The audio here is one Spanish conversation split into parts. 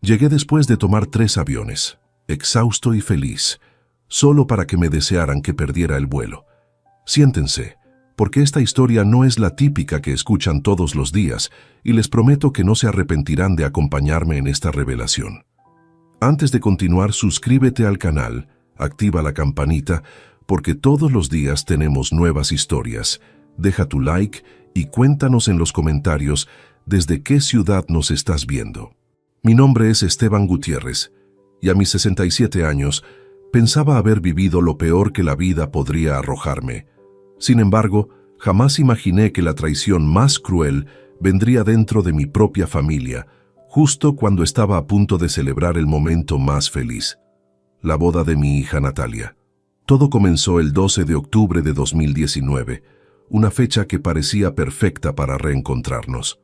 Llegué después de tomar 3 aviones, exhausto y feliz, solo para que me desearan que perdiera el vuelo. Siéntense, porque esta historia no es la típica que escuchan todos los días, y les prometo que no se arrepentirán de acompañarme en esta revelación. Antes de continuar, suscríbete al canal, activa la campanita, porque todos los días tenemos nuevas historias. Deja tu like y cuéntanos en los comentarios desde qué ciudad nos estás viendo. Mi nombre es Esteban Gutiérrez, y a mis 67 años pensaba haber vivido lo peor que la vida podría arrojarme. Sin embargo, jamás imaginé que la traición más cruel vendría dentro de mi propia familia, justo cuando estaba a punto de celebrar el momento más feliz, la boda de mi hija Natalia. Todo comenzó el 12 de octubre de 2019, una fecha que parecía perfecta para reencontrarnos.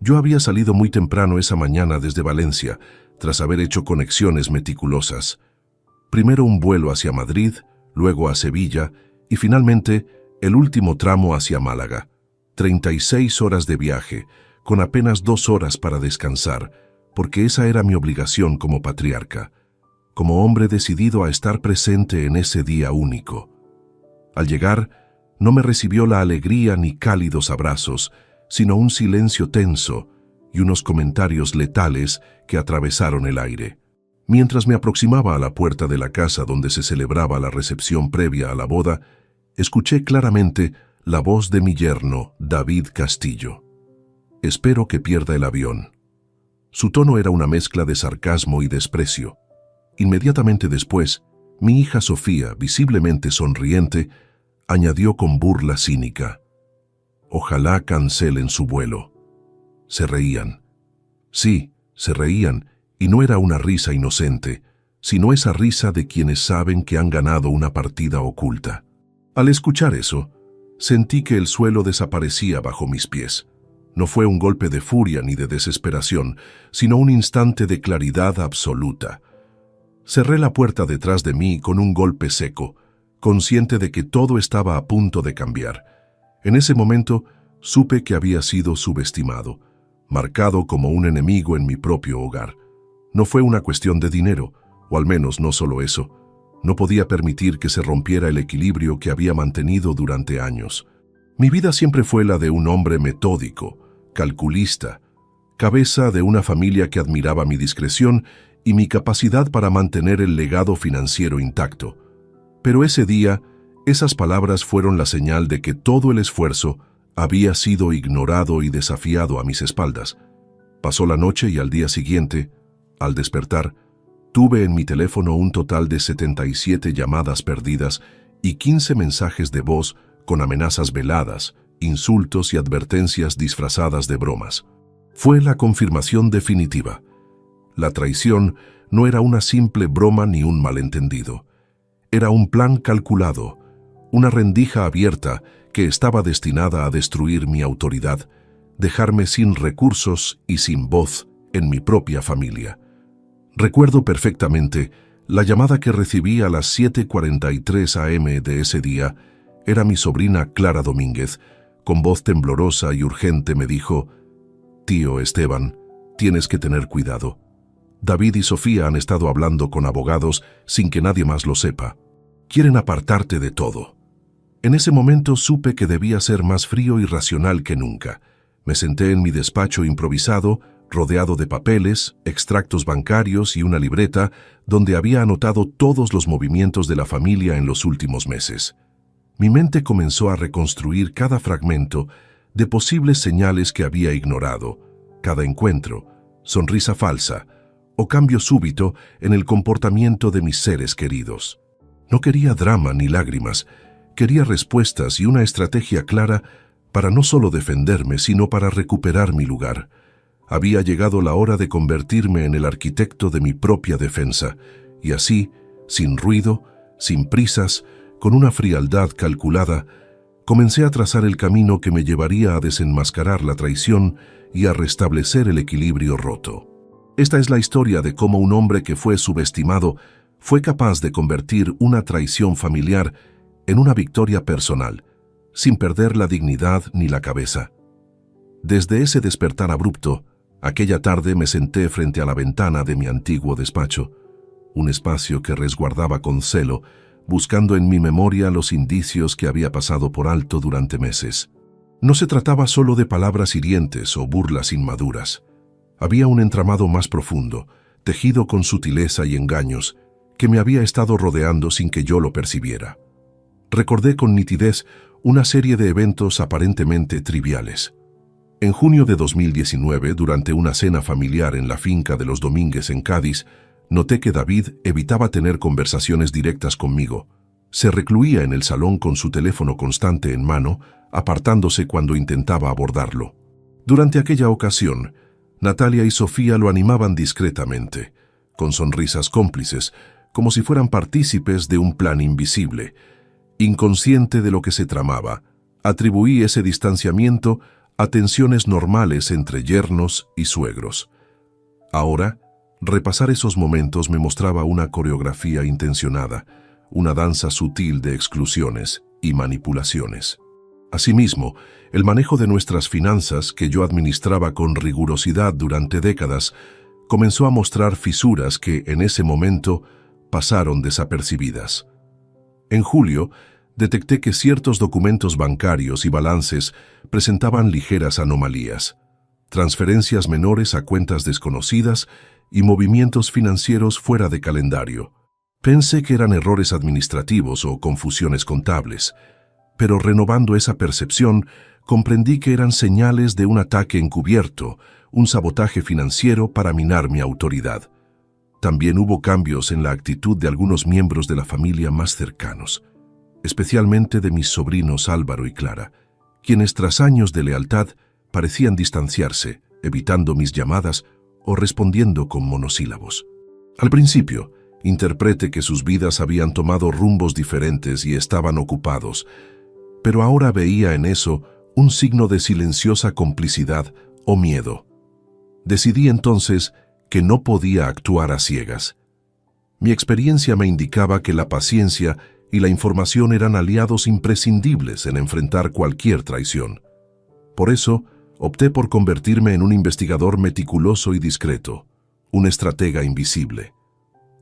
Yo había salido muy temprano esa mañana desde Valencia, tras haber hecho conexiones meticulosas. Primero un vuelo hacia Madrid, luego a Sevilla y finalmente el último tramo hacia Málaga. 36 horas de viaje, con apenas 2 horas para descansar, porque esa era mi obligación como patriarca, como hombre decidido a estar presente en ese día único. Al llegar, no me recibió la alegría ni cálidos abrazos, sino un silencio tenso y unos comentarios letales que atravesaron el aire. Mientras me aproximaba a la puerta de la casa donde se celebraba la recepción previa a la boda, escuché claramente la voz de mi yerno, David Castillo. Espero que pierda el avión. Su tono era una mezcla de sarcasmo y desprecio. Inmediatamente después, mi hija Sofía, visiblemente sonriente, añadió con burla cínica: ojalá cancelen su vuelo. Se reían. Sí, se reían, y no era una risa inocente, sino esa risa de quienes saben que han ganado una partida oculta. Al escuchar eso, sentí que el suelo desaparecía bajo mis pies. No fue un golpe de furia ni de desesperación, sino un instante de claridad absoluta. Cerré la puerta detrás de mí con un golpe seco, consciente de que todo estaba a punto de cambiar. En ese momento, supe que había sido subestimado, marcado como un enemigo en mi propio hogar. No fue una cuestión de dinero, o al menos no solo eso. No podía permitir que se rompiera el equilibrio que había mantenido durante años. Mi vida siempre fue la de un hombre metódico, calculista, cabeza de una familia que admiraba mi discreción y mi capacidad para mantener el legado financiero intacto. Pero ese día, esas palabras fueron la señal de que todo el esfuerzo había sido ignorado y desafiado a mis espaldas. Pasó la noche y al día siguiente, al despertar, tuve en mi teléfono un total de 77 llamadas perdidas y 15 mensajes de voz con amenazas veladas, insultos y advertencias disfrazadas de bromas. Fue la confirmación definitiva. La traición no era una simple broma ni un malentendido. Era un plan calculado, una rendija abierta que estaba destinada a destruir mi autoridad, dejarme sin recursos y sin voz en mi propia familia. Recuerdo perfectamente la llamada que recibí a las 7:43 am de ese día. Era mi sobrina Clara Domínguez. Con voz temblorosa y urgente me dijo: «Tío Esteban, tienes que tener cuidado. David y Sofía han estado hablando con abogados sin que nadie más lo sepa. Quieren apartarte de todo». En ese momento supe que debía ser más frío y racional que nunca. Me senté en mi despacho improvisado, rodeado de papeles, extractos bancarios y una libreta donde había anotado todos los movimientos de la familia en los últimos meses. Mi mente comenzó a reconstruir cada fragmento de posibles señales que había ignorado, cada encuentro, sonrisa falsa o cambio súbito en el comportamiento de mis seres queridos. No quería drama ni lágrimas, quería respuestas y una estrategia clara para no solo defenderme, sino para recuperar mi lugar. Había llegado la hora de convertirme en el arquitecto de mi propia defensa, y así, sin ruido, sin prisas, con una frialdad calculada, comencé a trazar el camino que me llevaría a desenmascarar la traición y a restablecer el equilibrio roto. Esta es la historia de cómo un hombre que fue subestimado fue capaz de convertir una traición familiar en una victoria personal, sin perder la dignidad ni la cabeza. Desde ese despertar abrupto, Aquella tarde me senté frente a la ventana de mi antiguo despacho, un espacio que resguardaba con celo, buscando en mi memoria los indicios que había pasado por alto durante meses. No se trataba solo de palabras hirientes o burlas inmaduras. Había un entramado más profundo, tejido con sutileza y engaños, que me había estado rodeando sin que yo lo percibiera. Recordé con nitidez una serie de eventos aparentemente triviales. En junio de 2019, durante una cena familiar en la finca de los Domínguez en Cádiz, noté que David evitaba tener conversaciones directas conmigo. Se recluía en el salón con su teléfono constante en mano, apartándose cuando intentaba abordarlo. Durante aquella ocasión, Natalia y Sofía lo animaban discretamente, con sonrisas cómplices, como si fueran partícipes de un plan invisible. Inconsciente de lo que se tramaba, atribuí ese distanciamiento a tensiones normales entre yernos y suegros. Ahora, repasar esos momentos me mostraba una coreografía intencionada, una danza sutil de exclusiones y manipulaciones. Asimismo, el manejo de nuestras finanzas, que yo administraba con rigurosidad durante décadas, comenzó a mostrar fisuras que, en ese momento, pasaron desapercibidas. En julio, detecté que ciertos documentos bancarios y balances presentaban ligeras anomalías, transferencias menores a cuentas desconocidas y movimientos financieros fuera de calendario. Pensé que eran errores administrativos o confusiones contables, pero renovando esa percepción, comprendí que eran señales de un ataque encubierto, un sabotaje financiero para minar mi autoridad. También hubo cambios en la actitud de algunos miembros de la familia más cercanos, especialmente de mis sobrinos Álvaro y Clara, quienes tras años de lealtad parecían distanciarse, evitando mis llamadas o respondiendo con monosílabos. Al principio, interpreté que sus vidas habían tomado rumbos diferentes y estaban ocupados, pero ahora veía en eso un signo de silenciosa complicidad o miedo. Decidí entonces que no podía actuar a ciegas. Mi experiencia me indicaba que la paciencia y la información eran aliados imprescindibles en enfrentar cualquier traición. Por eso, opté por convertirme en un investigador meticuloso y discreto, un estratega invisible.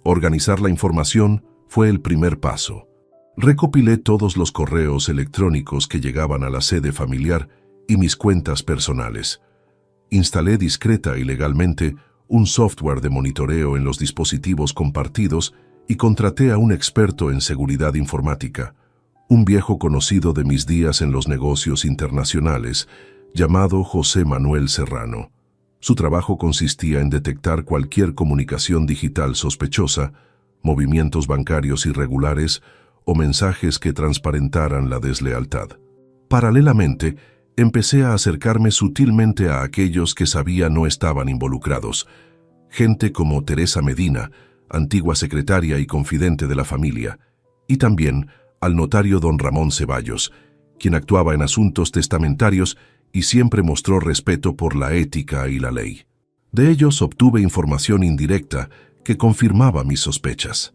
Organizar la información fue el primer paso. Recopilé todos los correos electrónicos que llegaban a la sede familiar y mis cuentas personales. Instalé discreta y legalmente un software de monitoreo en los dispositivos compartidos y contraté a un experto en seguridad informática, un viejo conocido de mis días en los negocios internacionales, llamado José Manuel Serrano. Su trabajo consistía en detectar cualquier comunicación digital sospechosa, movimientos bancarios irregulares o mensajes que transparentaran la deslealtad. Paralelamente, empecé a acercarme sutilmente a aquellos que sabía no estaban involucrados, gente como Teresa Medina, antigua secretaria y confidente de la familia, y también al notario don Ramón Ceballos, quien actuaba en asuntos testamentarios y siempre mostró respeto por la ética y la ley. De ellos obtuve información indirecta que confirmaba mis sospechas.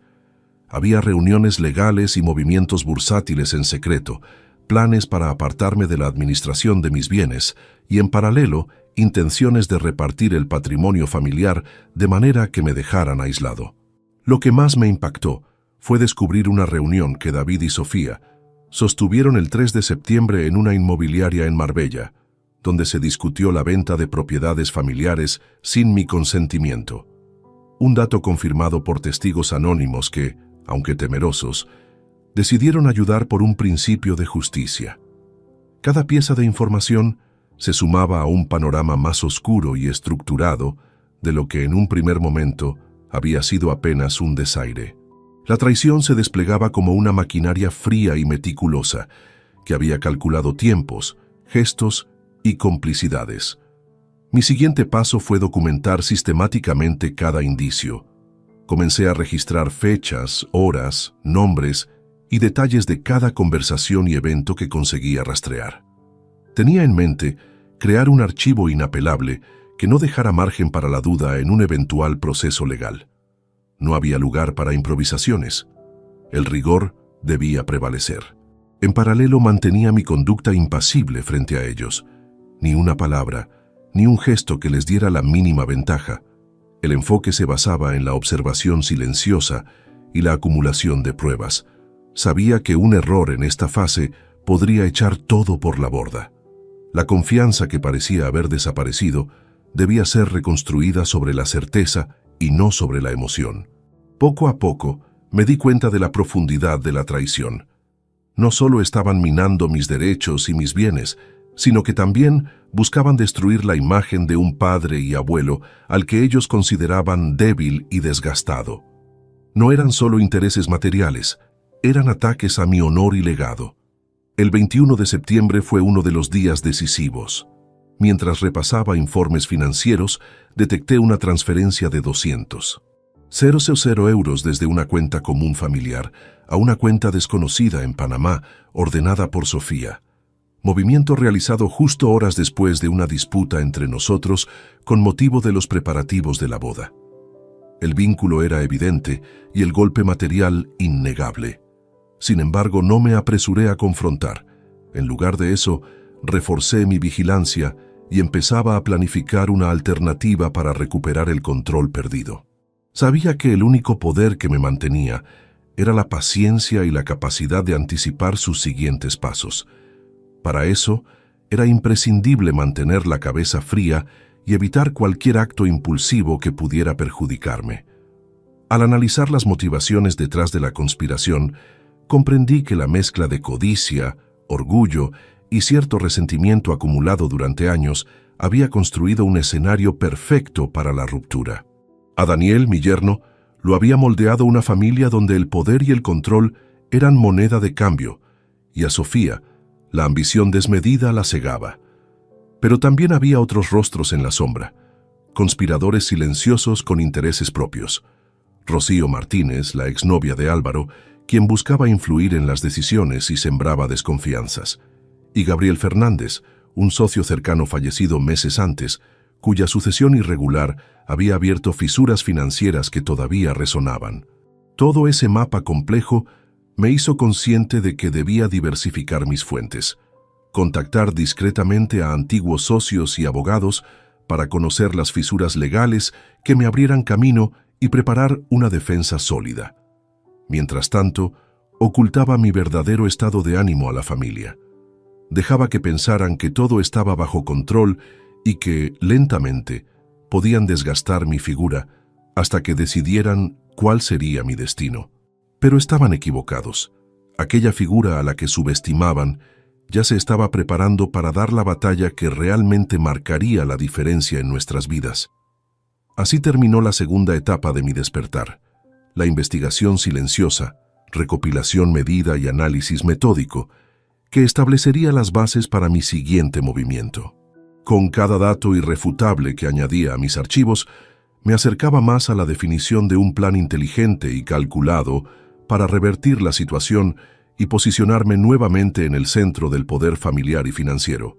Había reuniones legales y movimientos bursátiles en secreto, planes para apartarme de la administración de mis bienes y, en paralelo, intenciones de repartir el patrimonio familiar de manera que me dejaran aislado. Lo que más me impactó fue descubrir una reunión que David y Sofía sostuvieron el 3 de septiembre en una inmobiliaria en Marbella, donde se discutió la venta de propiedades familiares sin mi consentimiento. Un dato confirmado por testigos anónimos que, aunque temerosos, decidieron ayudar por un principio de justicia. Cada pieza de información se sumaba a un panorama más oscuro y estructurado de lo que en un primer momento había sido apenas un desaire. La traición se desplegaba como una maquinaria fría y meticulosa, que había calculado tiempos, gestos y complicidades. Mi siguiente paso fue documentar sistemáticamente cada indicio. Comencé a registrar fechas, horas, nombres y detalles de cada conversación y evento que conseguía rastrear. Tenía en mente crear un archivo inapelable que no dejara margen para la duda en un eventual proceso legal. No había lugar para improvisaciones. El rigor debía prevalecer. En paralelo mantenía mi conducta impasible frente a ellos. Ni una palabra, ni un gesto que les diera la mínima ventaja. El enfoque se basaba en la observación silenciosa y la acumulación de pruebas. Sabía que un error en esta fase podría echar todo por la borda. La confianza que parecía haber desaparecido debía ser reconstruida sobre la certeza y no sobre la emoción. Poco a poco me di cuenta de la profundidad de la traición. No solo estaban minando mis derechos y mis bienes, sino que también buscaban destruir la imagen de un padre y abuelo al que ellos consideraban débil y desgastado. No eran solo intereses materiales, eran ataques a mi honor y legado. El 21 de septiembre fue uno de los días decisivos. Mientras repasaba informes financieros, detecté una transferencia de 200,000 euros desde una cuenta común familiar a una cuenta desconocida en Panamá, ordenada por Sofía. Movimiento realizado justo horas después de una disputa entre nosotros con motivo de los preparativos de la boda. El vínculo era evidente y el golpe material innegable. Sin embargo, no me apresuré a confrontar. En lugar de eso, reforcé mi vigilancia y empezaba a planificar una alternativa para recuperar el control perdido. Sabía que el único poder que me mantenía era la paciencia y la capacidad de anticipar sus siguientes pasos. Para eso, era imprescindible mantener la cabeza fría y evitar cualquier acto impulsivo que pudiera perjudicarme. Al analizar las motivaciones detrás de la conspiración, comprendí que la mezcla de codicia, orgullo y cierto resentimiento acumulado durante años había construido un escenario perfecto para la ruptura. A Daniel, mi yerno, lo había moldeado una familia donde el poder y el control eran moneda de cambio, y a Sofía, la ambición desmedida la cegaba. Pero también había otros rostros en la sombra, conspiradores silenciosos con intereses propios. Rocío Martínez, la exnovia de Álvaro, quien buscaba influir en las decisiones y sembraba desconfianzas. Y Gabriel Fernández, un socio cercano fallecido meses antes, cuya sucesión irregular había abierto fisuras financieras que todavía resonaban. Todo ese mapa complejo me hizo consciente de que debía diversificar mis fuentes, contactar discretamente a antiguos socios y abogados para conocer las fisuras legales que me abrieran camino y preparar una defensa sólida. Mientras tanto, ocultaba mi verdadero estado de ánimo a la familia. Dejaba que pensaran que todo estaba bajo control y que, lentamente, podían desgastar mi figura hasta que decidieran cuál sería mi destino. Pero estaban equivocados. Aquella figura a la que subestimaban ya se estaba preparando para dar la batalla que realmente marcaría la diferencia en nuestras vidas. Así terminó la segunda etapa de mi despertar, la investigación silenciosa, recopilación medida y análisis metódico, que establecería las bases para mi siguiente movimiento. Con cada dato irrefutable que añadía a mis archivos, me acercaba más a la definición de un plan inteligente y calculado para revertir la situación y posicionarme nuevamente en el centro del poder familiar y financiero.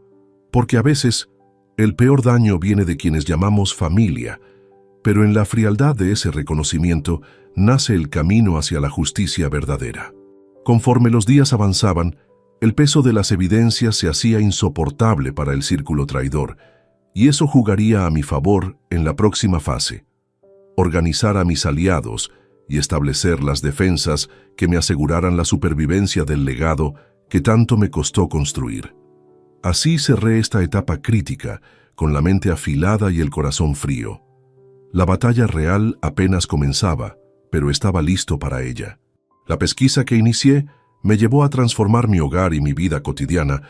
Porque a veces, el peor daño viene de quienes llamamos familia, pero en la frialdad de ese reconocimiento nace el camino hacia la justicia verdadera. Conforme los días avanzaban, el peso de las evidencias se hacía insoportable para el círculo traidor, y eso jugaría a mi favor en la próxima fase: organizar a mis aliados y establecer las defensas que me aseguraran la supervivencia del legado que tanto me costó construir. Así cerré esta etapa crítica, con la mente afilada y el corazón frío. La batalla real apenas comenzaba, pero estaba listo para ella. La pesquisa que inicié me llevó a transformar mi hogar y mi vida cotidiana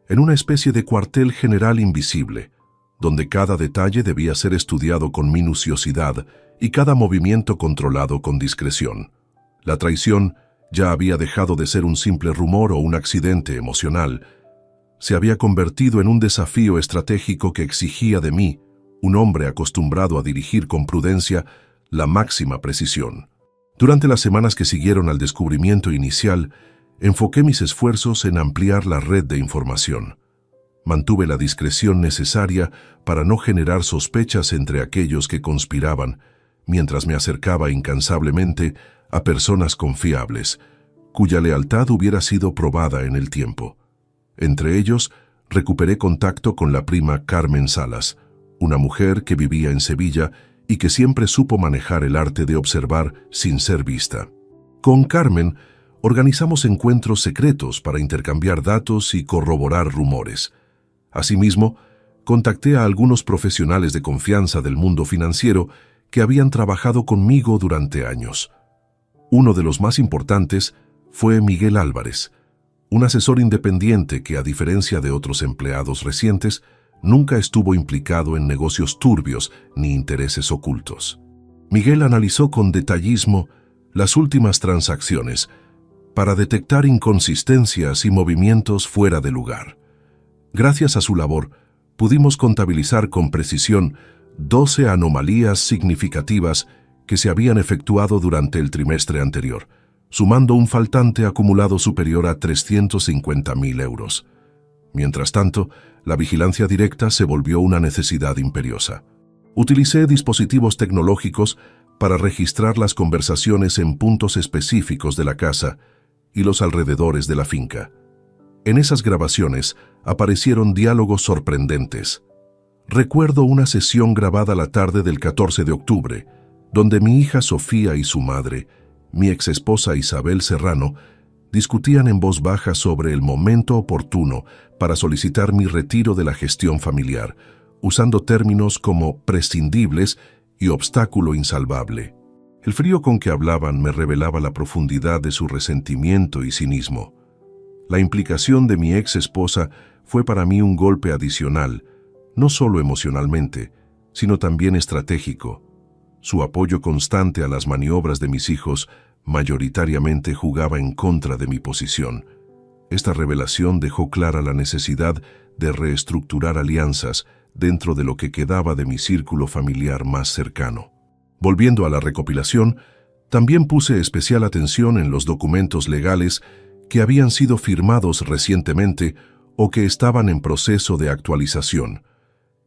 en una especie de cuartel general invisible, donde cada detalle debía ser estudiado con minuciosidad y cada movimiento controlado con discreción. La traición ya había dejado de ser un simple rumor o un accidente emocional. Se había convertido en un desafío estratégico que exigía de mí, un hombre acostumbrado a dirigir con prudencia, la máxima precisión. Durante las semanas que siguieron al descubrimiento inicial, enfoqué mis esfuerzos en ampliar la red de información. Mantuve la discreción necesaria para no generar sospechas entre aquellos que conspiraban, mientras me acercaba incansablemente a personas confiables, cuya lealtad hubiera sido probada en el tiempo. Entre ellos, recuperé contacto con la prima Carmen Salas, una mujer que vivía en Sevilla y que siempre supo manejar el arte de observar sin ser vista. Con Carmen organizamos encuentros secretos para intercambiar datos y corroborar rumores. Asimismo, contacté a algunos profesionales de confianza del mundo financiero que habían trabajado conmigo durante años. Uno de los más importantes fue Miguel Álvarez, un asesor independiente que, a diferencia de otros empleados recientes, nunca estuvo implicado en negocios turbios ni intereses ocultos. Miguel analizó con detallismo las últimas transacciones para detectar inconsistencias y movimientos fuera de lugar. Gracias a su labor, pudimos contabilizar con precisión 12 anomalías significativas que se habían efectuado durante el trimestre anterior, sumando un faltante acumulado superior a 350.000 euros. Mientras tanto, la vigilancia directa se volvió una necesidad imperiosa. Utilicé dispositivos tecnológicos para registrar las conversaciones en puntos específicos de la casa y los alrededores de la finca. En esas grabaciones aparecieron diálogos sorprendentes. Recuerdo una sesión grabada la tarde del 14 de octubre, donde mi hija Sofía y su madre, mi exesposa Isabel Serrano, discutían en voz baja sobre el momento oportuno para solicitar mi retiro de la gestión familiar, usando términos como prescindibles y obstáculo insalvable. El frío con que hablaban me revelaba la profundidad de su resentimiento y cinismo. La implicación de mi ex esposa fue para mí un golpe adicional, no solo emocionalmente, sino también estratégico. Su apoyo constante a las maniobras de mis hijos mayoritariamente jugaba en contra de mi posición. Esta revelación dejó clara la necesidad de reestructurar alianzas dentro de lo que quedaba de mi círculo familiar más cercano. Volviendo a la recopilación, también puse especial atención en los documentos legales que habían sido firmados recientemente o que estaban en proceso de actualización.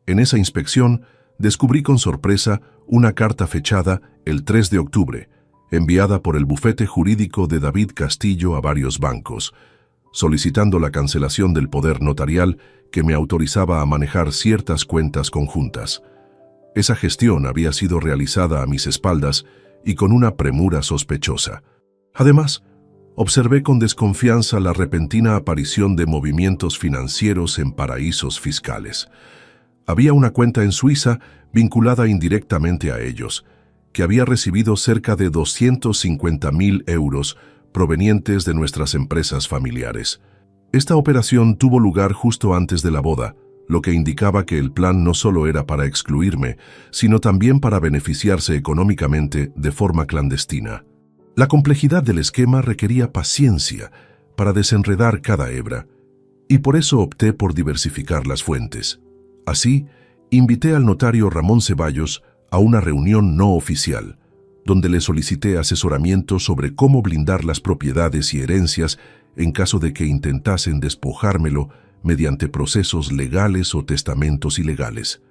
En esa inspección, descubrí con sorpresa una carta fechada el 3 de octubre, enviada por el bufete jurídico de David Castillo a varios bancos, solicitando la cancelación del poder notarial que me autorizaba a manejar ciertas cuentas conjuntas. Esa gestión había sido realizada a mis espaldas y con una premura sospechosa. Además, observé con desconfianza la repentina aparición de movimientos financieros en paraísos fiscales. Había una cuenta en Suiza vinculada indirectamente a ellos, que había recibido cerca de 250.000 euros provenientes de nuestras empresas familiares. Esta operación tuvo lugar justo antes de la boda, lo que indicaba que el plan no solo era para excluirme, sino también para beneficiarse económicamente de forma clandestina. La complejidad del esquema requería paciencia para desenredar cada hebra, y por eso opté por diversificar las fuentes. Así, invité al notario Ramón Ceballos a una reunión no oficial, donde le solicité asesoramiento sobre cómo blindar las propiedades y herencias en caso de que intentasen despojármelo mediante procesos legales o testamentos ilegales.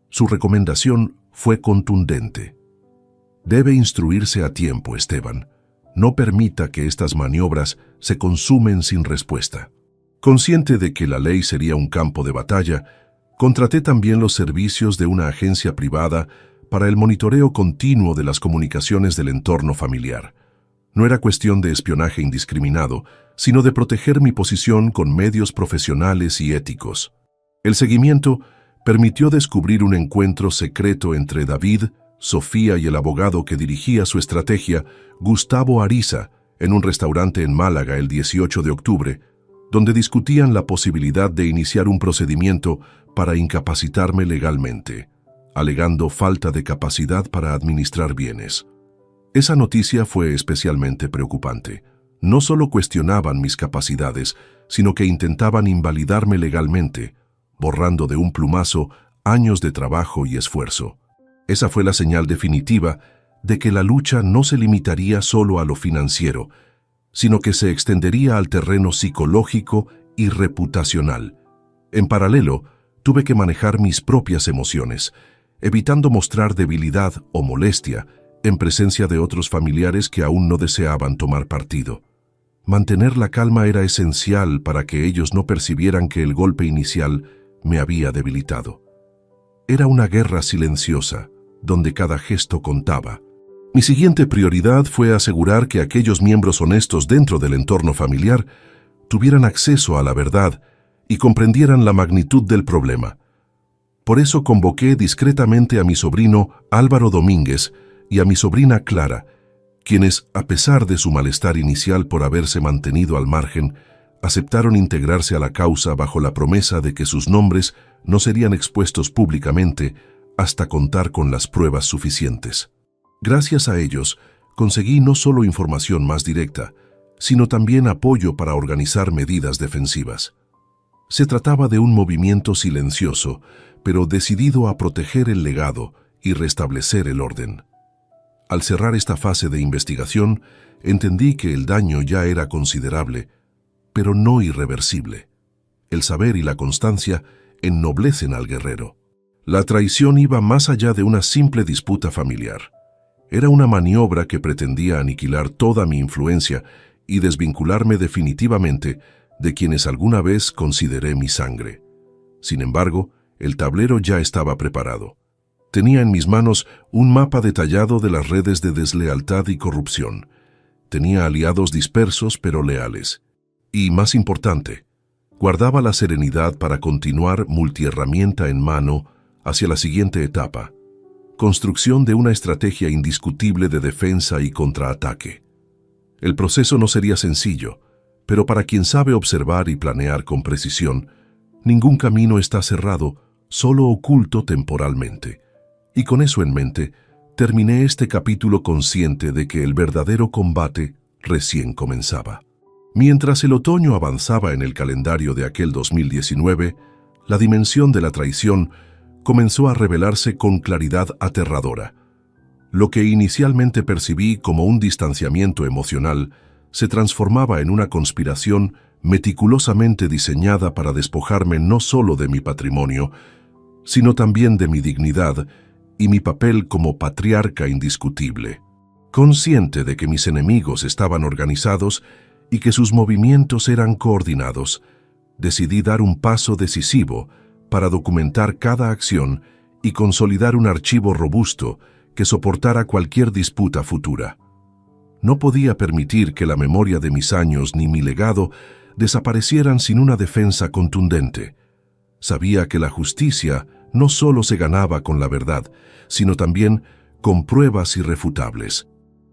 Su recomendación fue contundente. Debe instruirse a tiempo, Esteban. No permita que estas maniobras se consumen sin respuesta. Consciente de que la ley sería un campo de batalla, contraté también los servicios de una agencia privada para el monitoreo continuo de las comunicaciones del entorno familiar. No era cuestión de espionaje indiscriminado, sino de proteger mi posición con medios profesionales y éticos. El seguimiento permitió descubrir un encuentro secreto entre David, Sofía y el abogado que dirigía su estrategia, Gustavo Ariza, en un restaurante en Málaga el 18 de octubre, donde discutían la posibilidad de iniciar un procedimiento para incapacitarme legalmente, alegando falta de capacidad para administrar bienes. Esa noticia fue especialmente preocupante. No solo cuestionaban mis capacidades, sino que intentaban invalidarme legalmente, borrando de un plumazo años de trabajo y esfuerzo. Esa fue la señal definitiva de que la lucha no se limitaría solo a lo financiero, sino que se extendería al terreno psicológico y reputacional. En paralelo, tuve que manejar mis propias emociones, evitando mostrar debilidad o molestia en presencia de otros familiares que aún no deseaban tomar partido. Mantener la calma era esencial para que ellos no percibieran que el golpe inicial me había debilitado. Era una guerra silenciosa, donde cada gesto contaba. Mi siguiente prioridad fue asegurar que aquellos miembros honestos dentro del entorno familiar tuvieran acceso a la verdad y comprendieran la magnitud del problema. Por eso convoqué discretamente a mi sobrino Álvaro Domínguez y a mi sobrina Clara, quienes, a pesar de su malestar inicial por haberse mantenido al margen, aceptaron integrarse a la causa bajo la promesa de que sus nombres no serían expuestos públicamente hasta contar con las pruebas suficientes. Gracias a ellos, conseguí no solo información más directa, sino también apoyo para organizar medidas defensivas. Se trataba de un movimiento silencioso, pero decidido a proteger el legado y restablecer el orden. Al cerrar esta fase de investigación, entendí que el daño ya era considerable, pero no irreversible. El saber y la constancia ennoblecen al guerrero. La traición iba más allá de una simple disputa familiar. Era una maniobra que pretendía aniquilar toda mi influencia y desvincularme definitivamente de quienes alguna vez consideré mi sangre. Sin embargo, el tablero ya estaba preparado. Tenía en mis manos un mapa detallado de las redes de deslealtad y corrupción. Tenía aliados dispersos pero leales. Y, más importante, guardaba la serenidad para continuar multiherramienta en mano hacia la siguiente etapa: construcción de una estrategia indiscutible de defensa y contraataque. El proceso no sería sencillo, pero para quien sabe observar y planear con precisión, ningún camino está cerrado, solo oculto temporalmente. Y con eso en mente, terminé este capítulo consciente de que el verdadero combate recién comenzaba. Mientras el otoño avanzaba en el calendario de aquel 2019, la dimensión de la traición comenzó a revelarse con claridad aterradora. Lo que inicialmente percibí como un distanciamiento emocional se transformaba en una conspiración meticulosamente diseñada para despojarme no solo de mi patrimonio, sino también de mi dignidad y mi papel como patriarca indiscutible. Consciente de que mis enemigos estaban organizados y que sus movimientos eran coordinados, decidí dar un paso decisivo para documentar cada acción y consolidar un archivo robusto que soportara cualquier disputa futura. No podía permitir que la memoria de mis años ni mi legado desaparecieran sin una defensa contundente. Sabía que la justicia no solo se ganaba con la verdad, sino también con pruebas irrefutables.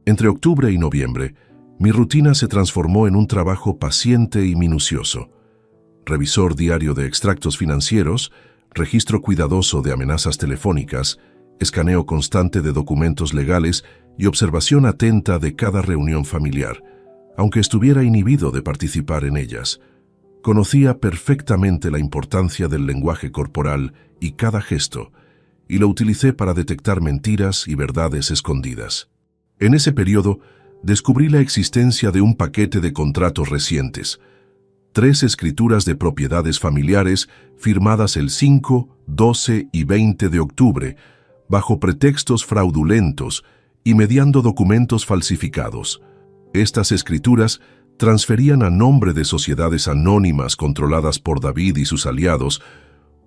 Entre octubre y noviembre, mi rutina se transformó en un trabajo paciente y minucioso. Revisor diario de extractos financieros, registro cuidadoso de amenazas telefónicas, escaneo constante de documentos legales y observación atenta de cada reunión familiar, aunque estuviera inhibido de participar en ellas. Conocía perfectamente la importancia del lenguaje corporal y cada gesto, y lo utilicé para detectar mentiras y verdades escondidas. En ese periodo, descubrí la existencia de un paquete de contratos recientes, 3 escrituras de propiedades familiares firmadas el 5, 12 y 20 de octubre, bajo pretextos fraudulentos y mediando documentos falsificados. Estas escrituras transferían a nombre de sociedades anónimas controladas por David y sus aliados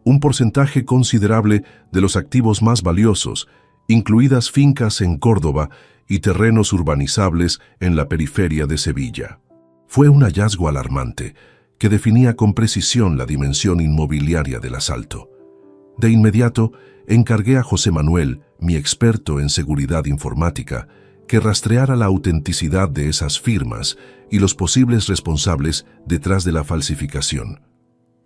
un porcentaje considerable de los activos más valiosos, incluidas fincas en Córdoba y terrenos urbanizables en la periferia de Sevilla. Fue un hallazgo alarmante que definía con precisión la dimensión inmobiliaria del asalto. De inmediato, encargué a José Manuel, mi experto en seguridad informática, que rastreara la autenticidad de esas firmas y los posibles responsables detrás de la falsificación.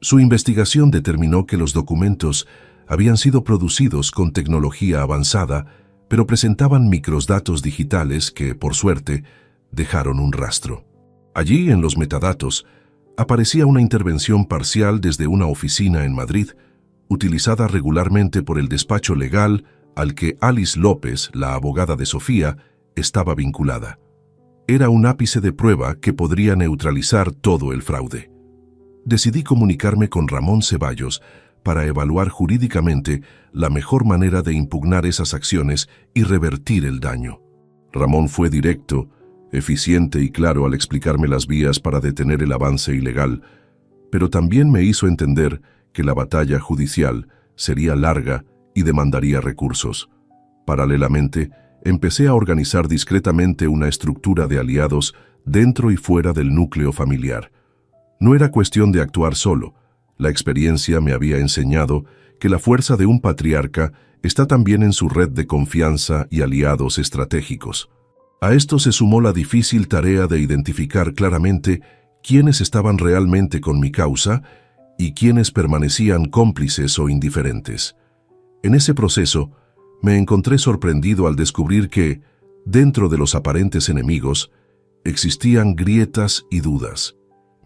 Su investigación determinó que los documentos habían sido producidos con tecnología avanzada, pero presentaban microdatos digitales que, por suerte, dejaron un rastro. Allí, en los metadatos, aparecía una intervención parcial desde una oficina en Madrid, utilizada regularmente por el despacho legal al que Alice López, la abogada de Sofía, estaba vinculada. Era un ápice de prueba que podría neutralizar todo el fraude. Decidí comunicarme con Ramón Ceballos para evaluar jurídicamente la mejor manera de impugnar esas acciones y revertir el daño. Ramón fue directo eficiente y claro al explicarme las vías para detener el avance ilegal, pero también me hizo entender que la batalla judicial sería larga y demandaría recursos. Paralelamente, empecé a organizar discretamente una estructura de aliados dentro y fuera del núcleo familiar. No era cuestión de actuar solo. La experiencia me había enseñado que la fuerza de un patriarca está también en su red de confianza y aliados estratégicos. A esto se sumó la difícil tarea de identificar claramente quiénes estaban realmente con mi causa y quiénes permanecían cómplices o indiferentes. En ese proceso, me encontré sorprendido al descubrir que, dentro de los aparentes enemigos, existían grietas y dudas.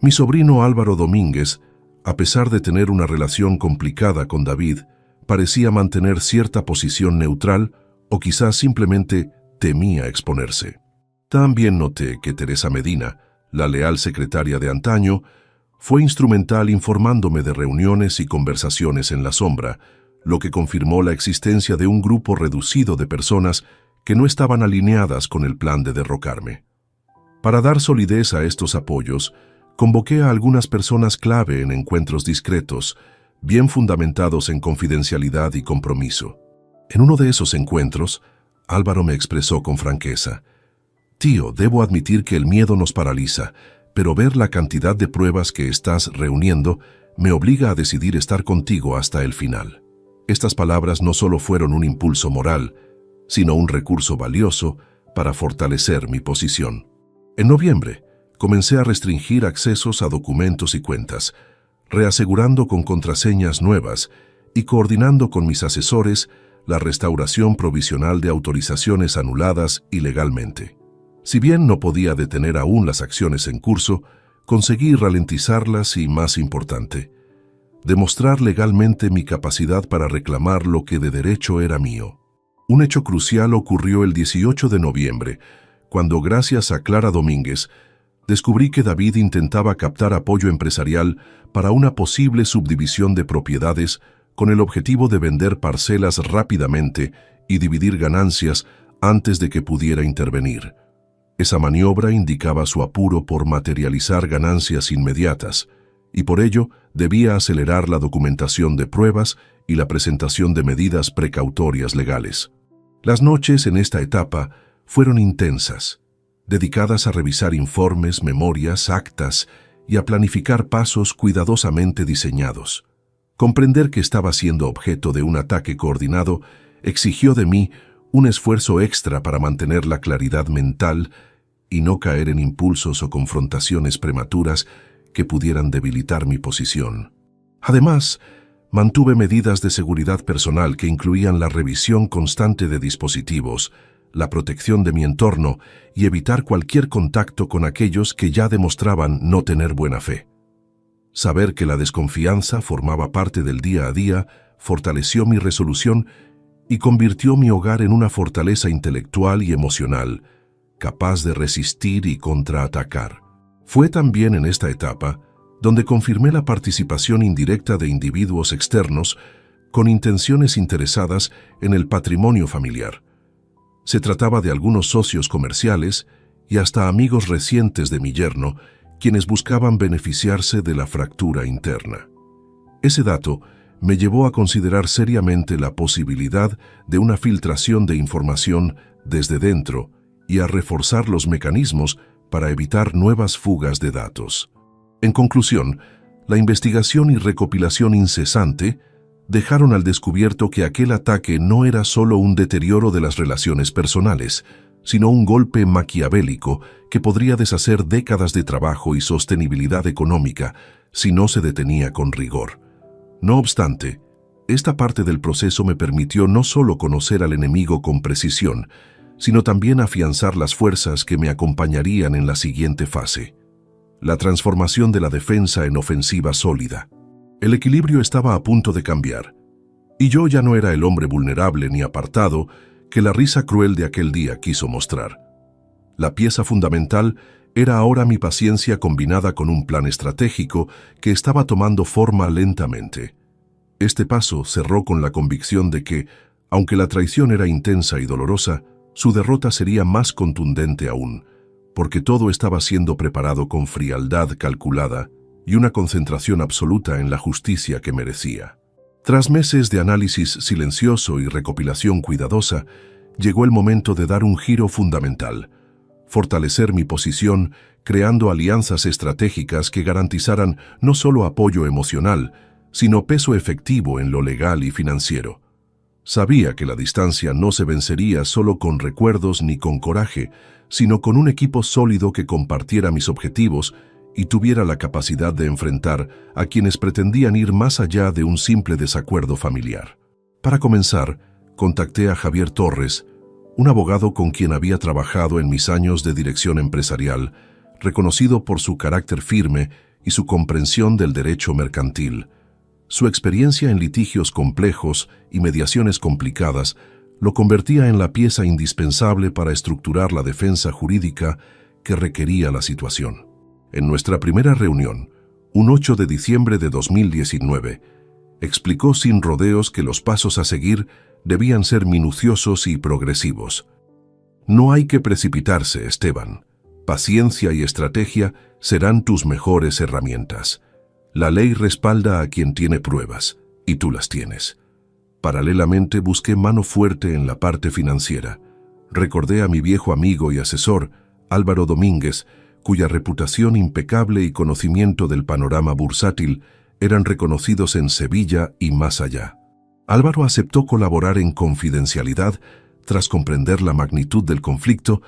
Mi sobrino Álvaro Domínguez, a pesar de tener una relación complicada con David, parecía mantener cierta posición neutral o quizás simplemente temía exponerse. También noté que Teresa Medina, la leal secretaria de antaño, fue instrumental informándome de reuniones y conversaciones en la sombra, lo que confirmó la existencia de un grupo reducido de personas que no estaban alineadas con el plan de derrocarme. Para dar solidez a estos apoyos, convoqué a algunas personas clave en encuentros discretos, bien fundamentados en confidencialidad y compromiso. En uno de esos encuentros, Álvaro me expresó con franqueza: «Tío, debo admitir que el miedo nos paraliza, pero ver la cantidad de pruebas que estás reuniendo me obliga a decidir estar contigo hasta el final». Estas palabras no solo fueron un impulso moral, sino un recurso valioso para fortalecer mi posición. En noviembre, comencé a restringir accesos a documentos y cuentas, reasegurando con contraseñas nuevas y coordinando con mis asesores la restauración provisional de autorizaciones anuladas ilegalmente. Si bien no podía detener aún las acciones en curso, conseguí ralentizarlas y, más importante, demostrar legalmente mi capacidad para reclamar lo que de derecho era mío. Un hecho crucial ocurrió el 18 de noviembre, cuando, gracias a Clara Domínguez, descubrí que David intentaba captar apoyo empresarial para una posible subdivisión de propiedades con el objetivo de vender parcelas rápidamente y dividir ganancias antes de que pudiera intervenir. Esa maniobra indicaba su apuro por materializar ganancias inmediatas, y por ello debía acelerar la documentación de pruebas y la presentación de medidas precautorias legales. Las noches en esta etapa fueron intensas, dedicadas a revisar informes, memorias, actas y a planificar pasos cuidadosamente diseñados. Comprender que estaba siendo objeto de un ataque coordinado exigió de mí un esfuerzo extra para mantener la claridad mental y no caer en impulsos o confrontaciones prematuras que pudieran debilitar mi posición. Además, mantuve medidas de seguridad personal que incluían la revisión constante de dispositivos, la protección de mi entorno y evitar cualquier contacto con aquellos que ya demostraban no tener buena fe. Saber que la desconfianza formaba parte del día a día fortaleció mi resolución y convirtió mi hogar en una fortaleza intelectual y emocional, capaz de resistir y contraatacar. Fue también en esta etapa donde confirmé la participación indirecta de individuos externos con intenciones interesadas en el patrimonio familiar. Se trataba de algunos socios comerciales y hasta amigos recientes de mi yerno, quienes buscaban beneficiarse de la fractura interna. Ese dato me llevó a considerar seriamente la posibilidad de una filtración de información desde dentro y a reforzar los mecanismos para evitar nuevas fugas de datos. En conclusión, la investigación y recopilación incesante dejaron al descubierto que aquel ataque no era solo un deterioro de las relaciones personales, sino un golpe maquiavélico que podría deshacer décadas de trabajo y sostenibilidad económica si no se detenía con rigor. No obstante, esta parte del proceso me permitió no solo conocer al enemigo con precisión, sino también afianzar las fuerzas que me acompañarían en la siguiente fase: la transformación de la defensa en ofensiva sólida. El equilibrio estaba a punto de cambiar, y yo ya no era el hombre vulnerable ni apartado que la risa cruel de aquel día quiso mostrar. La pieza fundamental era ahora mi paciencia combinada con un plan estratégico que estaba tomando forma lentamente. Este paso cerró con la convicción de que, aunque la traición era intensa y dolorosa, su derrota sería más contundente aún, porque todo estaba siendo preparado con frialdad calculada y una concentración absoluta en la justicia que merecía. Tras meses de análisis silencioso y recopilación cuidadosa, llegó el momento de dar un giro fundamental, fortalecer mi posición creando alianzas estratégicas que garantizaran no solo apoyo emocional, sino peso efectivo en lo legal y financiero. Sabía que la distancia no se vencería solo con recuerdos ni con coraje, sino con un equipo sólido que compartiera mis objetivos y tuviera la capacidad de enfrentar a quienes pretendían ir más allá de un simple desacuerdo familiar. Para comenzar, contacté a Javier Torres, un abogado con quien había trabajado en mis años de dirección empresarial, reconocido por su carácter firme y su comprensión del derecho mercantil. Su experiencia en litigios complejos y mediaciones complicadas lo convertía en la pieza indispensable para estructurar la defensa jurídica que requería la situación. En nuestra primera reunión, un 8 de diciembre de 2019, explicó sin rodeos que los pasos a seguir debían ser minuciosos y progresivos. No hay que precipitarse, Esteban. Paciencia y estrategia serán tus mejores herramientas. La ley respalda a quien tiene pruebas, y tú las tienes. Paralelamente busqué mano fuerte en la parte financiera. Recordé a mi viejo amigo y asesor, Álvaro Domínguez, cuya reputación impecable y conocimiento del panorama bursátil eran reconocidos en Sevilla y más allá. Álvaro aceptó colaborar en confidencialidad tras comprender la magnitud del conflicto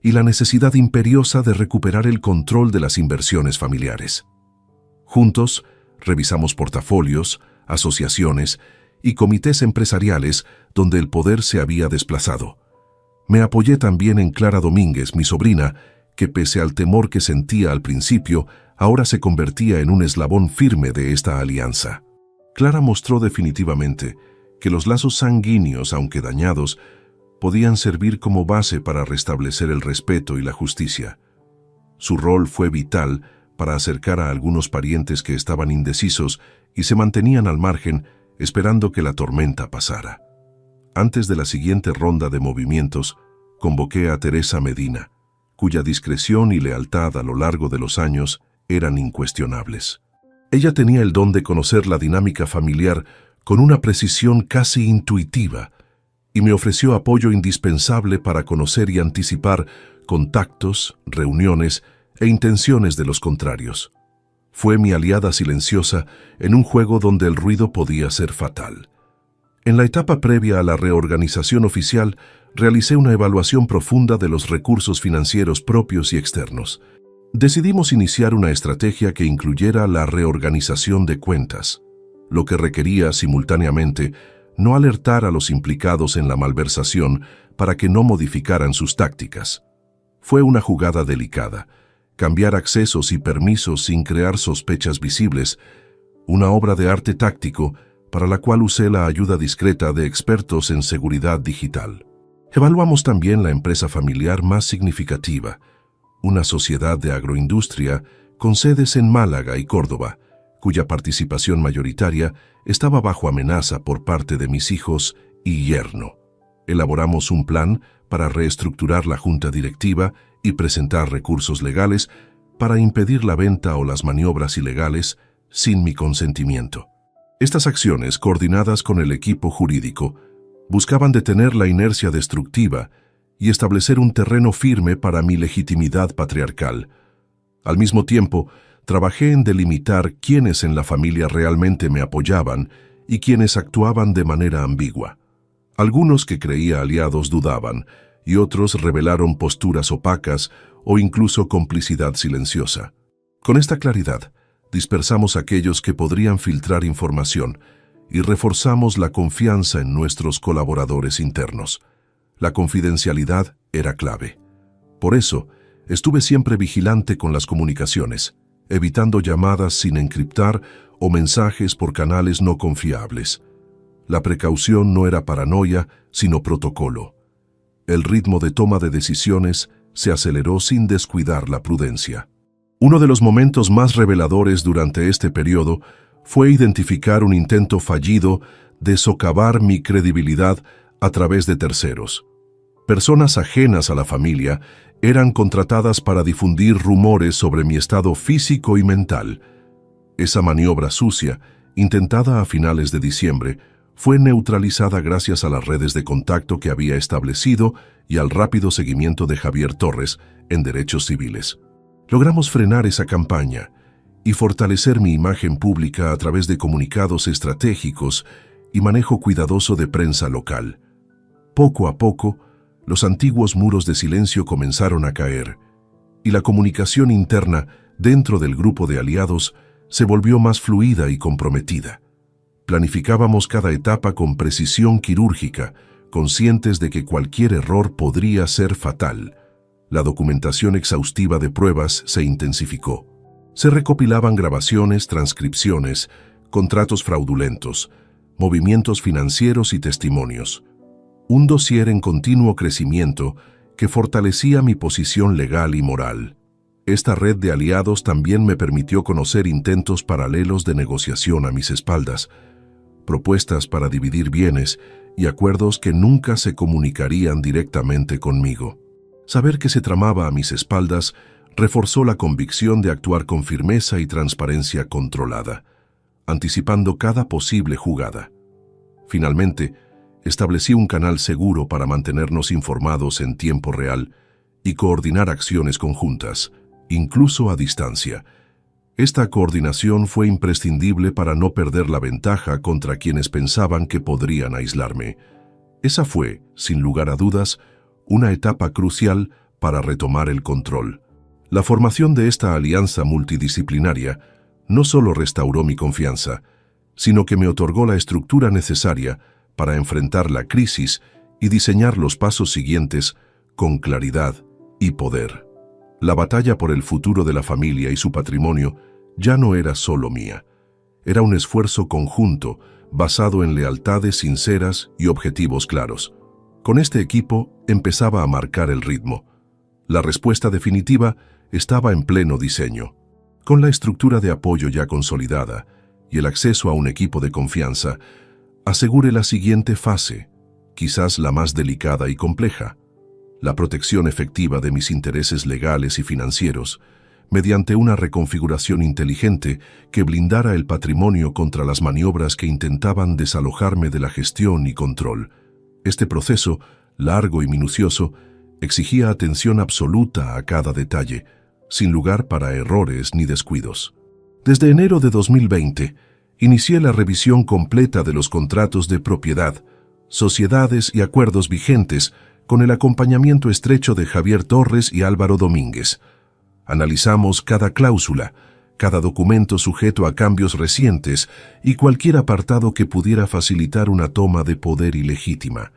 y la necesidad imperiosa de recuperar el control de las inversiones familiares. Juntos, revisamos portafolios, asociaciones y comités empresariales donde el poder se había desplazado. Me apoyé también en Clara Domínguez, mi sobrina, que pese al temor que sentía al principio, ahora se convertía en un eslabón firme de esta alianza. Clara mostró definitivamente que los lazos sanguíneos, aunque dañados, podían servir como base para restablecer el respeto y la justicia. Su rol fue vital para acercar a algunos parientes que estaban indecisos y se mantenían al margen, esperando que la tormenta pasara. Antes de la siguiente ronda de movimientos, convoqué a Teresa Medina, cuya discreción y lealtad a lo largo de los años eran incuestionables. Ella tenía el don de conocer la dinámica familiar con una precisión casi intuitiva y me ofreció apoyo indispensable para conocer y anticipar contactos, reuniones e intenciones de los contrarios. Fue mi aliada silenciosa en un juego donde el ruido podía ser fatal. En la etapa previa a la reorganización oficial, realicé una evaluación profunda de los recursos financieros propios y externos. Decidimos iniciar una estrategia que incluyera la reorganización de cuentas, lo que requería simultáneamente no alertar a los implicados en la malversación para que no modificaran sus tácticas. Fue una jugada delicada, cambiar accesos y permisos sin crear sospechas visibles, una obra de arte táctico para la cual usé la ayuda discreta de expertos en seguridad digital. Evaluamos también la empresa familiar más significativa, una sociedad de agroindustria con sedes en Málaga y Córdoba, cuya participación mayoritaria estaba bajo amenaza por parte de mis hijos y yerno. Elaboramos un plan para reestructurar la junta directiva y presentar recursos legales para impedir la venta o las maniobras ilegales sin mi consentimiento. Estas acciones, coordinadas con el equipo jurídico, buscaban detener la inercia destructiva y establecer un terreno firme para mi legitimidad patriarcal. Al mismo tiempo, trabajé en delimitar quiénes en la familia realmente me apoyaban y quiénes actuaban de manera ambigua. Algunos que creía aliados dudaban, y otros revelaron posturas opacas o incluso complicidad silenciosa. Con esta claridad, dispersamos a aquellos que podrían filtrar información y reforzamos la confianza en nuestros colaboradores internos. La confidencialidad era clave. Por eso, estuve siempre vigilante con las comunicaciones, evitando llamadas sin encriptar o mensajes por canales no confiables. La precaución no era paranoia, sino protocolo. El ritmo de toma de decisiones se aceleró sin descuidar la prudencia. Uno de los momentos más reveladores durante este periodo fue identificar un intento fallido de socavar mi credibilidad a través de terceros. Personas ajenas a la familia Eran contratadas para difundir rumores sobre mi estado físico y mental. Esa maniobra sucia, intentada a finales de diciembre, fue neutralizada gracias a las redes de contacto que había establecido y al rápido seguimiento de Javier Torres en derechos civiles. Logramos frenar esa campaña y fortalecer mi imagen pública a través de comunicados estratégicos y manejo cuidadoso de prensa local. Poco a poco, los antiguos muros de silencio comenzaron a caer y la comunicación interna dentro del grupo de aliados se volvió más fluida y comprometida. Planificábamos cada etapa con precisión quirúrgica, conscientes de que cualquier error podría ser fatal. La documentación exhaustiva de pruebas se intensificó. Se recopilaban grabaciones, transcripciones, contratos fraudulentos, movimientos financieros y testimonios. Un dossier en continuo crecimiento que fortalecía mi posición legal y moral. Esta red de aliados también me permitió conocer intentos paralelos de negociación a mis espaldas, propuestas para dividir bienes y acuerdos que nunca se comunicarían directamente conmigo. Saber que se tramaba a mis espaldas reforzó la convicción de actuar con firmeza y transparencia controlada, anticipando cada posible jugada. Finalmente, establecí un canal seguro para mantenernos informados en tiempo real y coordinar acciones conjuntas, incluso a distancia. Esta coordinación fue imprescindible para no perder la ventaja contra quienes pensaban que podrían aislarme. Esa fue, sin lugar a dudas, una etapa crucial para retomar el control. La formación de esta alianza multidisciplinaria no solo restauró mi confianza, sino que me otorgó la estructura necesaria para enfrentar la crisis y diseñar los pasos siguientes con claridad y poder. La batalla por el futuro de la familia y su patrimonio ya no era solo mía. Era un esfuerzo conjunto basado en lealtades sinceras y objetivos claros. Con este equipo empezaba a marcar el ritmo. La respuesta definitiva estaba en pleno diseño. Con la estructura de apoyo ya consolidada y el acceso a un equipo de confianza, asegure la siguiente fase, quizás la más delicada y compleja: la protección efectiva de mis intereses legales y financieros, mediante una reconfiguración inteligente que blindara el patrimonio contra las maniobras que intentaban desalojarme de la gestión y control. Este proceso, largo y minucioso, exigía atención absoluta a cada detalle, sin lugar para errores ni descuidos. Desde enero de 2020, inicié la revisión completa de los contratos de propiedad, sociedades y acuerdos vigentes, con el acompañamiento estrecho de Javier Torres y Álvaro Domínguez. Analizamos cada cláusula, cada documento sujeto a cambios recientes y cualquier apartado que pudiera facilitar una toma de poder ilegítima.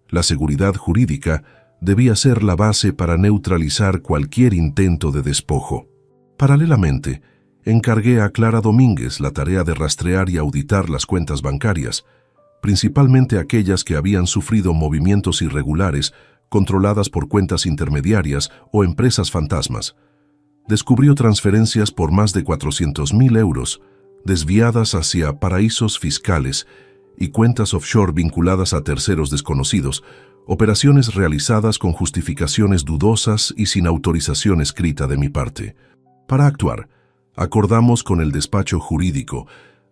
La seguridad jurídica debía ser la base para neutralizar cualquier intento de despojo. Paralelamente, encargué a Clara Domínguez la tarea de rastrear y auditar las cuentas bancarias, principalmente aquellas que habían sufrido movimientos irregulares controladas por cuentas intermediarias o empresas fantasmas. Descubrió transferencias por más de 400.000 euros, desviadas hacia paraísos fiscales y cuentas offshore vinculadas a terceros desconocidos, operaciones realizadas con justificaciones dudosas y sin autorización escrita de mi parte. Para actuar, acordamos con el despacho jurídico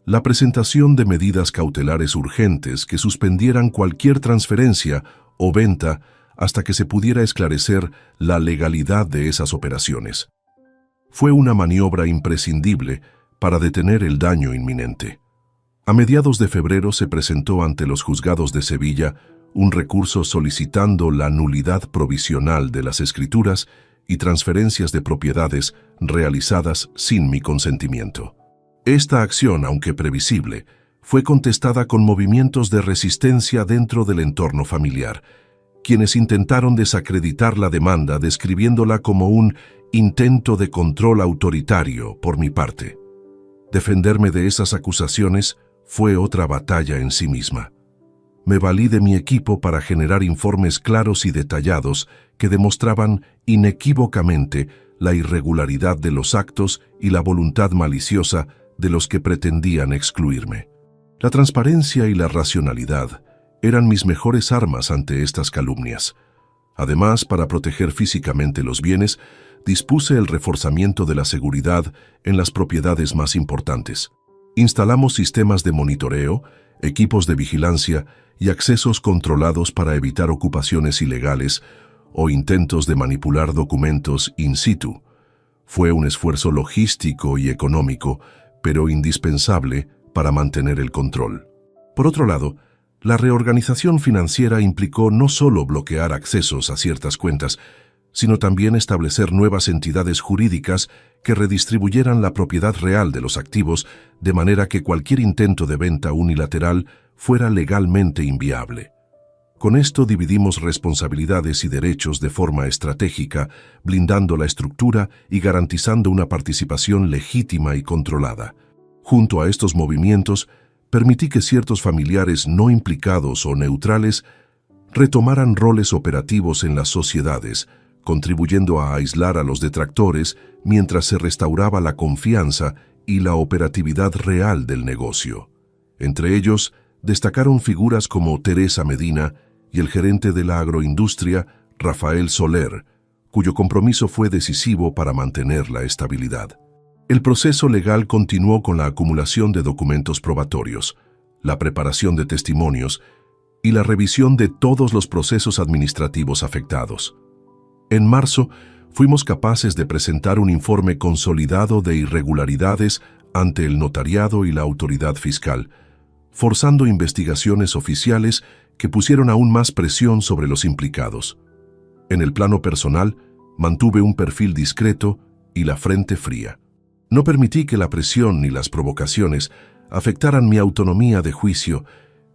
la presentación de medidas cautelares urgentes que suspendieran cualquier transferencia o venta hasta que se pudiera esclarecer la legalidad de esas operaciones. Fue una maniobra imprescindible para detener el daño inminente. A mediados de febrero se presentó ante los juzgados de Sevilla un recurso solicitando la nulidad provisional de las escrituras y transferencias de propiedades realizadas sin mi consentimiento. Esta acción, aunque previsible, fue contestada con movimientos de resistencia dentro del entorno familiar, quienes intentaron desacreditar la demanda describiéndola como un intento de control autoritario por mi parte. Defenderme de esas acusaciones fue otra batalla en sí misma. Me valí de mi equipo para generar informes claros y detallados que demostraban inequívocamente la irregularidad de los actos y la voluntad maliciosa de los que pretendían excluirme. La transparencia y la racionalidad eran mis mejores armas ante estas calumnias. Además, para proteger físicamente los bienes, dispuse el reforzamiento de la seguridad en las propiedades más importantes. Instalamos sistemas de monitoreo, equipos de vigilancia y accesos controlados para evitar ocupaciones ilegales o intentos de manipular documentos in situ. Fue un esfuerzo logístico y económico, pero indispensable para mantener el control. Por otro lado, la reorganización financiera implicó no solo bloquear accesos a ciertas cuentas, sino también establecer nuevas entidades jurídicas que redistribuyeran la propiedad real de los activos de manera que cualquier intento de venta unilateral fuera legalmente inviable. Con esto dividimos responsabilidades y derechos de forma estratégica, blindando la estructura y garantizando una participación legítima y controlada. Junto a estos movimientos, permití que ciertos familiares no implicados o neutrales retomaran roles operativos en las sociedades, contribuyendo a aislar a los detractores mientras se restauraba la confianza y la operatividad real del negocio. Entre ellos, destacaron figuras como Teresa Medina y el gerente de la agroindustria, Rafael Soler, cuyo compromiso fue decisivo para mantener la estabilidad. El proceso legal continuó con la acumulación de documentos probatorios, la preparación de testimonios y la revisión de todos los procesos administrativos afectados. En marzo, fuimos capaces de presentar un informe consolidado de irregularidades ante el notariado y la autoridad fiscal, forzando investigaciones oficiales que pusieron aún más presión sobre los implicados. En el plano personal, mantuve un perfil discreto y la frente fría. No permití que la presión ni las provocaciones afectaran mi autonomía de juicio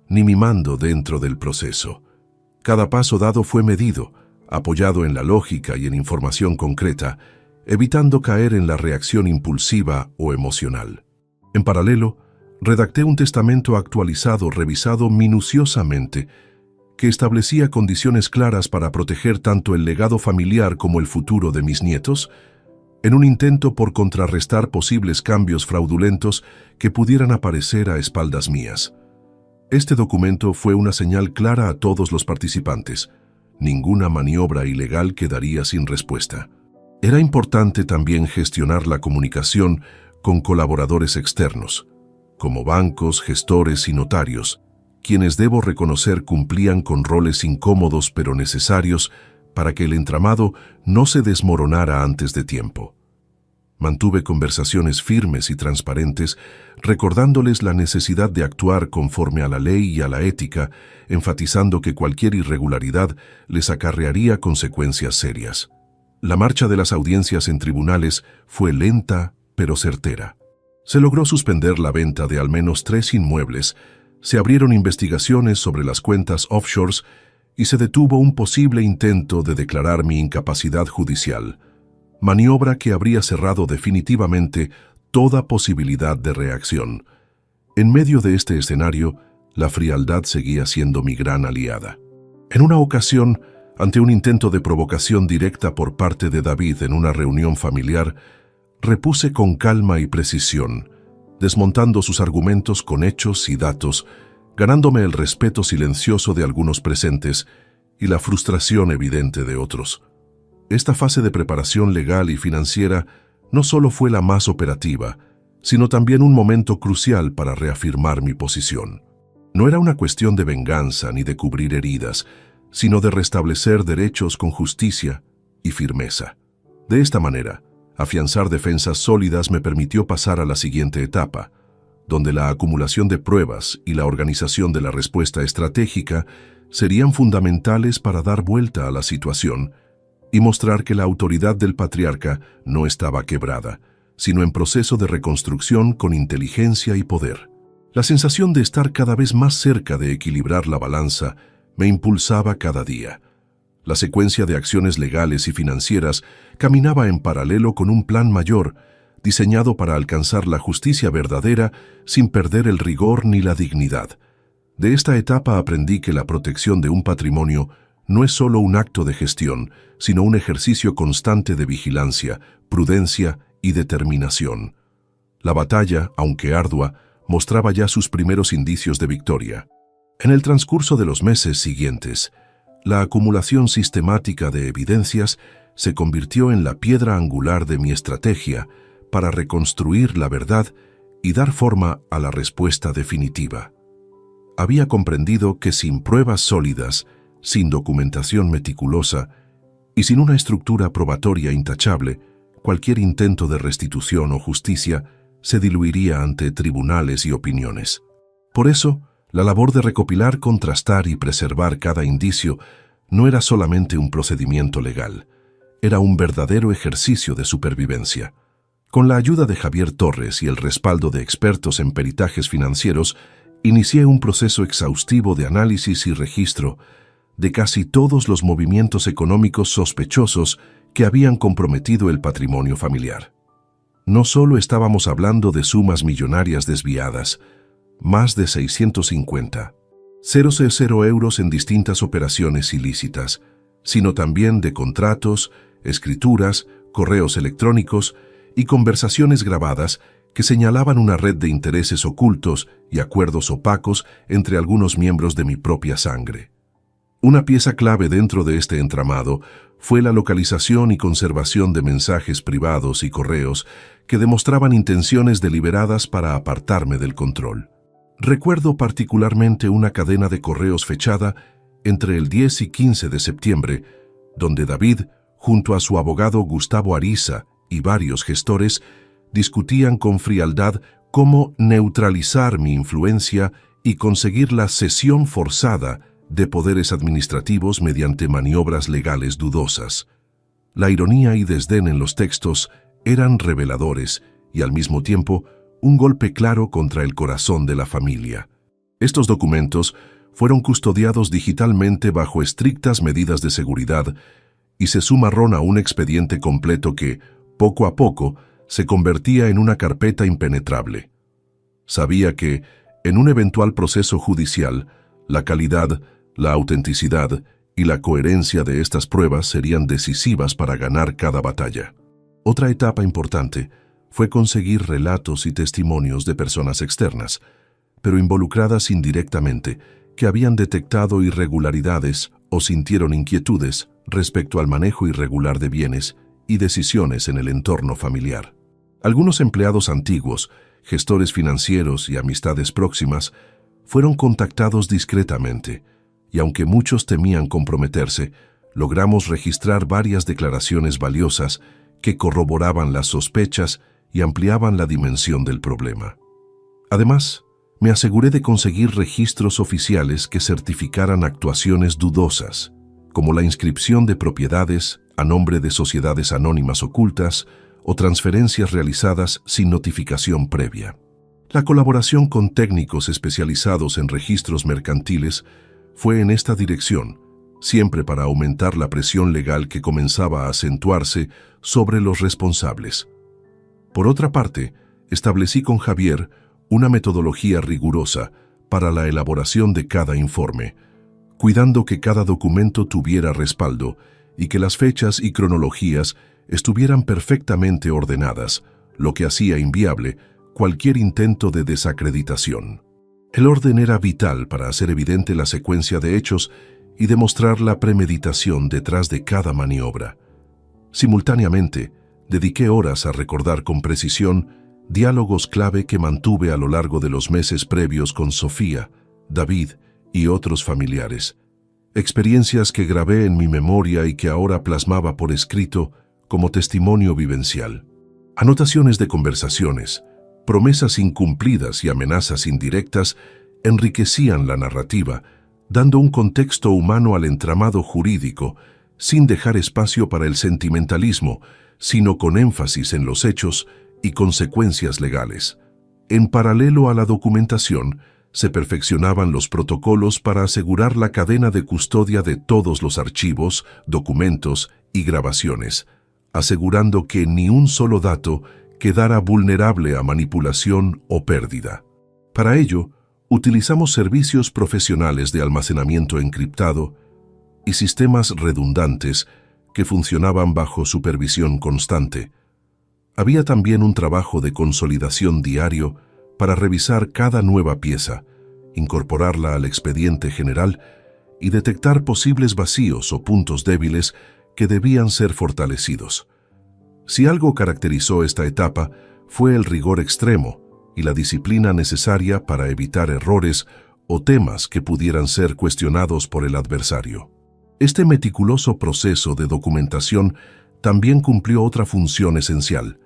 ni mi mando dentro del proceso. Cada paso dado fue medido, apoyado en la lógica y en información concreta, evitando caer en la reacción impulsiva o emocional. En paralelo, redacté un testamento actualizado revisado minuciosamente que establecía condiciones claras para proteger tanto el legado familiar como el futuro de mis nietos, en un intento por contrarrestar posibles cambios fraudulentos que pudieran aparecer a espaldas mías. Este documento fue una señal clara a todos los participantes. Ninguna maniobra ilegal quedaría sin respuesta. Era importante también gestionar la comunicación con colaboradores externos, como bancos, gestores y notarios, quienes debo reconocer cumplían con roles incómodos pero necesarios para que el entramado no se desmoronara antes de tiempo. Mantuve conversaciones firmes y transparentes, recordándoles la necesidad de actuar conforme a la ley y a la ética, enfatizando que cualquier irregularidad les acarrearía consecuencias serias. La marcha de las audiencias en tribunales fue lenta pero certera. Se logró suspender la venta de al menos 3 inmuebles, se abrieron investigaciones sobre las cuentas offshores y se detuvo un posible intento de declarar mi incapacidad judicial, maniobra que habría cerrado definitivamente toda posibilidad de reacción. En medio de este escenario, la frialdad seguía siendo mi gran aliada. En una ocasión, ante un intento de provocación directa por parte de David en una reunión familiar, repuse con calma y precisión, desmontando sus argumentos con hechos y datos, ganándome el respeto silencioso de algunos presentes y la frustración evidente de otros. Esta fase de preparación legal y financiera no solo fue la más operativa, sino también un momento crucial para reafirmar mi posición. No era una cuestión de venganza ni de cubrir heridas, sino de restablecer derechos con justicia y firmeza. De esta manera, afianzar defensas sólidas me permitió pasar a la siguiente etapa, donde la acumulación de pruebas y la organización de la respuesta estratégica serían fundamentales para dar vuelta a la situación y mostrar que la autoridad del patriarca no estaba quebrada, sino en proceso de reconstrucción con inteligencia y poder. La sensación de estar cada vez más cerca de equilibrar la balanza me impulsaba cada día. La secuencia de acciones legales y financieras caminaba en paralelo con un plan mayor, diseñado para alcanzar la justicia verdadera sin perder el rigor ni la dignidad. De esta etapa aprendí que la protección de un patrimonio no es solo un acto de gestión, sino un ejercicio constante de vigilancia, prudencia y determinación. La batalla, aunque ardua, mostraba ya sus primeros indicios de victoria. En el transcurso de los meses siguientes, La acumulación sistemática de evidencias se convirtió en la piedra angular de mi estrategia para reconstruir la verdad y dar forma a la respuesta definitiva. Había comprendido que sin pruebas sólidas, sin documentación meticulosa y sin una estructura probatoria intachable, cualquier intento de restitución o justicia se diluiría ante tribunales y opiniones. Por eso, la labor de recopilar, contrastar y preservar cada indicio no era solamente un procedimiento legal, era un verdadero ejercicio de supervivencia. Con la ayuda de Javier Torres y el respaldo de expertos en peritajes financieros, inicié un proceso exhaustivo de análisis y registro de casi todos los movimientos económicos sospechosos que habían comprometido el patrimonio familiar. No solo estábamos hablando de sumas millonarias desviadas, más de 650,000 euros en distintas operaciones ilícitas, sino también de contratos, escrituras, correos electrónicos y conversaciones grabadas que señalaban una red de intereses ocultos y acuerdos opacos entre algunos miembros de mi propia sangre. Una pieza clave dentro de este entramado fue la localización y conservación de mensajes privados y correos que demostraban intenciones deliberadas para apartarme del control. Recuerdo particularmente una cadena de correos fechada entre el 10 y 15 de septiembre, donde David, junto a su abogado Gustavo Ariza y varios gestores, discutían con frialdad cómo neutralizar mi influencia y conseguir la cesión forzada de poderes administrativos mediante maniobras legales dudosas. La ironía y desdén en los textos eran reveladores y al mismo tiempo un golpe claro contra el corazón de la familia. Estos documentos fueron custodiados digitalmente bajo estrictas medidas de seguridad y se sumaron a un expediente completo que, poco a poco, se convertía en una carpeta impenetrable. Sabía que, en un eventual proceso judicial, la calidad, la autenticidad y la coherencia de estas pruebas serían decisivas para ganar cada batalla. Otra etapa importante fue conseguir relatos y testimonios de personas externas, pero involucradas indirectamente, que habían detectado irregularidades o sintieron inquietudes respecto al manejo irregular de bienes y decisiones en el entorno familiar. Algunos empleados antiguos, gestores financieros y amistades próximas fueron contactados discretamente, y aunque muchos temían comprometerse, logramos registrar varias declaraciones valiosas que corroboraban las sospechas y ampliaban la dimensión del problema. Además, me aseguré de conseguir registros oficiales que certificaran actuaciones dudosas, como la inscripción de propiedades a nombre de sociedades anónimas ocultas o transferencias realizadas sin notificación previa. La colaboración con técnicos especializados en registros mercantiles fue en esta dirección, siempre para aumentar la presión legal que comenzaba a acentuarse sobre los responsables. Por otra parte, establecí con Javier una metodología rigurosa para la elaboración de cada informe, cuidando que cada documento tuviera respaldo y que las fechas y cronologías estuvieran perfectamente ordenadas, lo que hacía inviable cualquier intento de desacreditación. El orden era vital para hacer evidente la secuencia de hechos y demostrar la premeditación detrás de cada maniobra. Simultáneamente, dediqué horas a recordar con precisión diálogos clave que mantuve a lo largo de los meses previos con Sofía, David y otros familiares. Experiencias que grabé en mi memoria y que ahora plasmaba por escrito como testimonio vivencial. Anotaciones de conversaciones, promesas incumplidas y amenazas indirectas enriquecían la narrativa, dando un contexto humano al entramado jurídico, sin dejar espacio para el sentimentalismo, sino con énfasis en los hechos y consecuencias legales. En paralelo a la documentación, se perfeccionaban los protocolos para asegurar la cadena de custodia de todos los archivos, documentos y grabaciones, asegurando que ni un solo dato quedara vulnerable a manipulación o pérdida. Para ello, utilizamos servicios profesionales de almacenamiento encriptado y sistemas redundantes que funcionaban bajo supervisión constante. Había también un trabajo de consolidación diario para revisar cada nueva pieza, incorporarla al expediente general y detectar posibles vacíos o puntos débiles que debían ser fortalecidos. Si algo caracterizó esta etapa, fue el rigor extremo y la disciplina necesaria para evitar errores o temas que pudieran ser cuestionados por el adversario. Este meticuloso proceso de documentación también cumplió otra función esencial: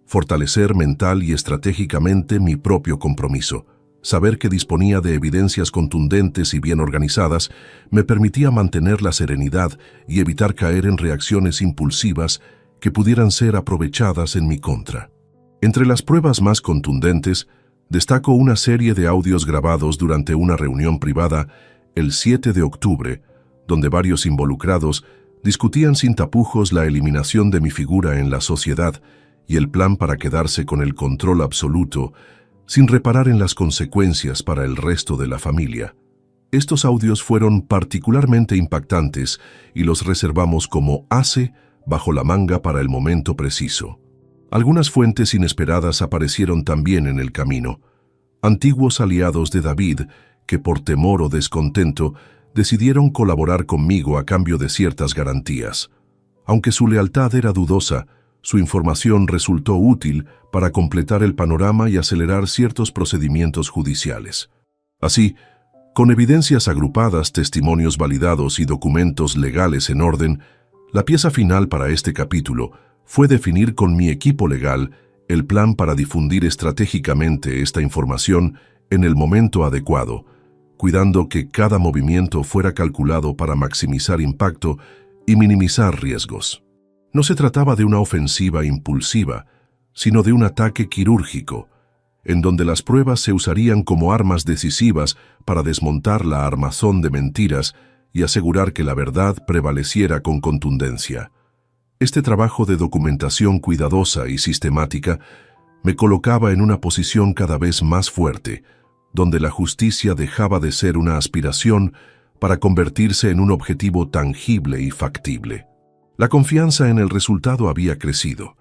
fortalecer mental y estratégicamente mi propio compromiso. Saber que disponía de evidencias contundentes y bien organizadas me permitía mantener la serenidad y evitar caer en reacciones impulsivas que pudieran ser aprovechadas en mi contra. Entre las pruebas más contundentes, destaco una serie de audios grabados durante una reunión privada el 7 de octubre, donde varios involucrados discutían sin tapujos la eliminación de mi figura en la sociedad y el plan para quedarse con el control absoluto, sin reparar en las consecuencias para el resto de la familia. Estos audios fueron particularmente impactantes y los reservamos como ase bajo la manga para el momento preciso. Algunas fuentes inesperadas aparecieron también en el camino. Antiguos aliados de David, que por temor o descontento, decidieron colaborar conmigo a cambio de ciertas garantías. Aunque su lealtad era dudosa, su información resultó útil para completar el panorama y acelerar ciertos procedimientos judiciales. Así, con evidencias agrupadas, testimonios validados y documentos legales en orden, la pieza final para este capítulo fue definir con mi equipo legal el plan para difundir estratégicamente esta información en el momento adecuado, cuidando que cada movimiento fuera calculado para maximizar impacto y minimizar riesgos. No se trataba de una ofensiva impulsiva, sino de un ataque quirúrgico, en donde las pruebas se usarían como armas decisivas para desmontar la armazón de mentiras y asegurar que la verdad prevaleciera con contundencia. Este trabajo de documentación cuidadosa y sistemática me colocaba en una posición cada vez más fuerte, donde la justicia dejaba de ser una aspiración para convertirse en un objetivo tangible y factible. La confianza en el resultado había crecido,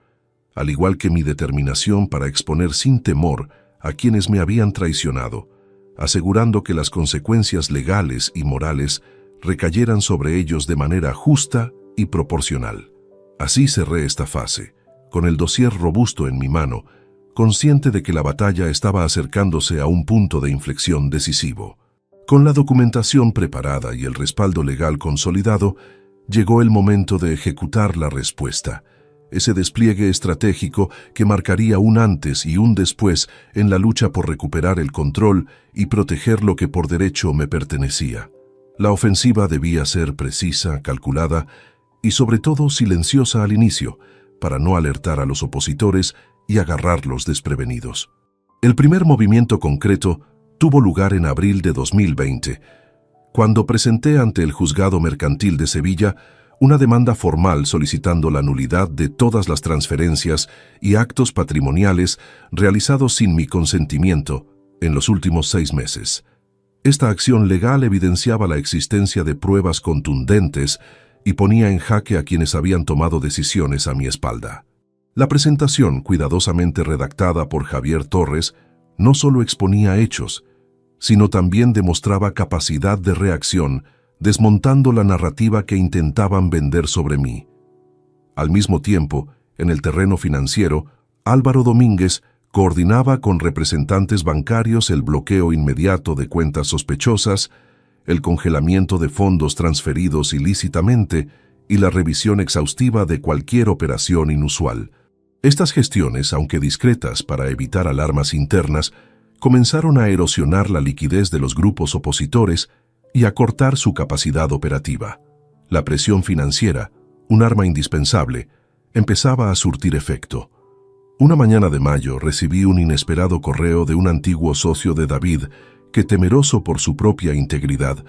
al igual que mi determinación para exponer sin temor a quienes me habían traicionado, asegurando que las consecuencias legales y morales recayeran sobre ellos de manera justa y proporcional. Así cerré esta fase, con el dossier robusto en mi mano, consciente de que la batalla estaba acercándose a un punto de inflexión decisivo. Con la documentación preparada y el respaldo legal consolidado, llegó el momento de ejecutar la respuesta, ese despliegue estratégico que marcaría un antes y un después en la lucha por recuperar el control y proteger lo que por derecho me pertenecía. La ofensiva debía ser precisa, calculada y sobre todo silenciosa al inicio, para no alertar a los opositores y agarrarlos desprevenidos. El primer movimiento concreto tuvo lugar en abril de 2020, cuando presenté ante el Juzgado Mercantil de Sevilla una demanda formal solicitando la nulidad de todas las transferencias y actos patrimoniales realizados sin mi consentimiento en los últimos 6 meses. Esta acción legal evidenciaba la existencia de pruebas contundentes y ponía en jaque a quienes habían tomado decisiones a mi espalda. La presentación, cuidadosamente redactada por Javier Torres, no solo exponía hechos, sino también demostraba capacidad de reacción, desmontando la narrativa que intentaban vender sobre mí. Al mismo tiempo, en el terreno financiero, Álvaro Domínguez coordinaba con representantes bancarios el bloqueo inmediato de cuentas sospechosas, el congelamiento de fondos transferidos ilícitamente y la revisión exhaustiva de cualquier operación inusual. Estas gestiones, aunque discretas para evitar alarmas internas, comenzaron a erosionar la liquidez de los grupos opositores y a cortar su capacidad operativa. La presión financiera, un arma indispensable, empezaba a surtir efecto. Una mañana de mayo recibí un inesperado correo de un antiguo socio de David que, temeroso por su propia integridad,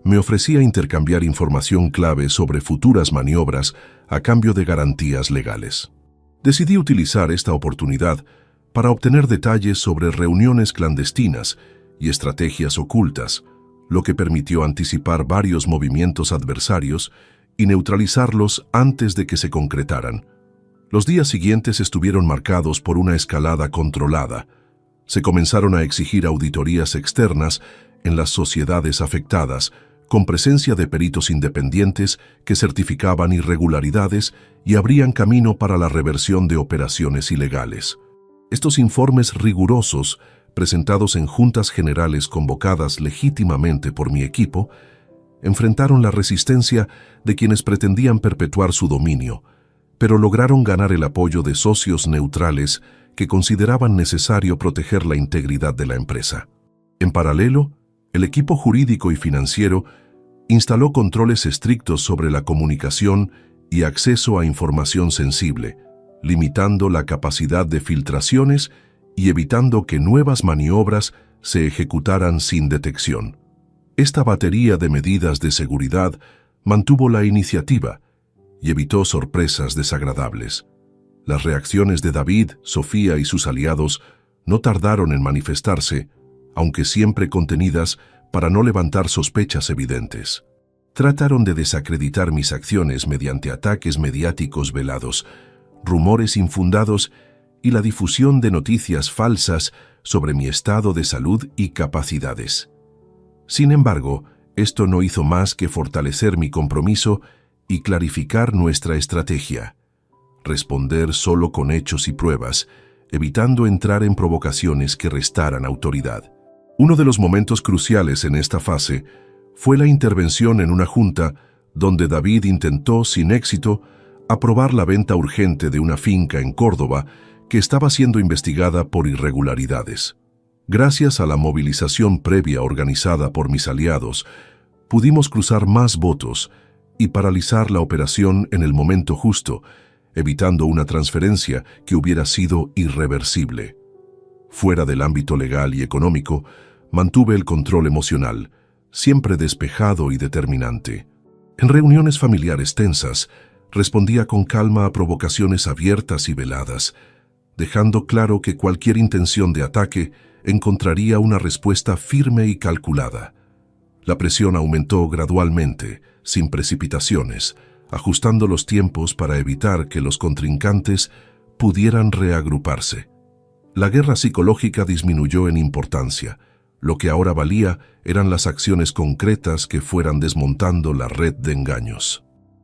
me ofrecía intercambiar información clave sobre futuras maniobras a cambio de garantías legales. Decidí utilizar esta oportunidad para obtener detalles sobre reuniones clandestinas y estrategias ocultas, lo que permitió anticipar varios movimientos adversarios y neutralizarlos antes de que se concretaran. Los días siguientes estuvieron marcados por una escalada controlada. Se comenzaron a exigir auditorías externas en las sociedades afectadas, con presencia de peritos independientes que certificaban irregularidades y abrían camino para la reversión de operaciones ilegales. Estos informes rigurosos, presentados en juntas generales convocadas legítimamente por mi equipo, enfrentaron la resistencia de quienes pretendían perpetuar su dominio, pero lograron ganar el apoyo de socios neutrales que consideraban necesario proteger la integridad de la empresa. En paralelo, el equipo jurídico y financiero instaló controles estrictos sobre la comunicación y acceso a información sensible, limitando la capacidad de filtraciones y evitando que nuevas maniobras se ejecutaran sin detección. Esta batería de medidas de seguridad mantuvo la iniciativa y evitó sorpresas desagradables. Las reacciones de David, Sofía y sus aliados no tardaron en manifestarse, aunque siempre contenidas para no levantar sospechas evidentes. Trataron de desacreditar mis acciones mediante ataques mediáticos velados, rumores infundados y la difusión de noticias falsas sobre mi estado de salud y capacidades. Sin embargo, esto no hizo más que fortalecer mi compromiso y clarificar nuestra estrategia. Responder solo con hechos y pruebas, evitando entrar en provocaciones que restaran autoridad. Uno de los momentos cruciales en esta fase fue la intervención en una junta donde David intentó, sin éxito, aprobar la venta urgente de una finca en Córdoba que estaba siendo investigada por irregularidades. Gracias a la movilización previa organizada por mis aliados, pudimos cruzar más votos y paralizar la operación en el momento justo, evitando una transferencia que hubiera sido irreversible. Fuera del ámbito legal y económico, mantuve el control emocional, siempre despejado y determinante. En reuniones familiares tensas, respondía con calma a provocaciones abiertas y veladas, dejando claro que cualquier intención de ataque encontraría una respuesta firme y calculada. La presión aumentó gradualmente, sin precipitaciones, ajustando los tiempos para evitar que los contrincantes pudieran reagruparse. La guerra psicológica disminuyó en importancia. Lo que ahora valía eran las acciones concretas que fueran desmontando la red de engaños.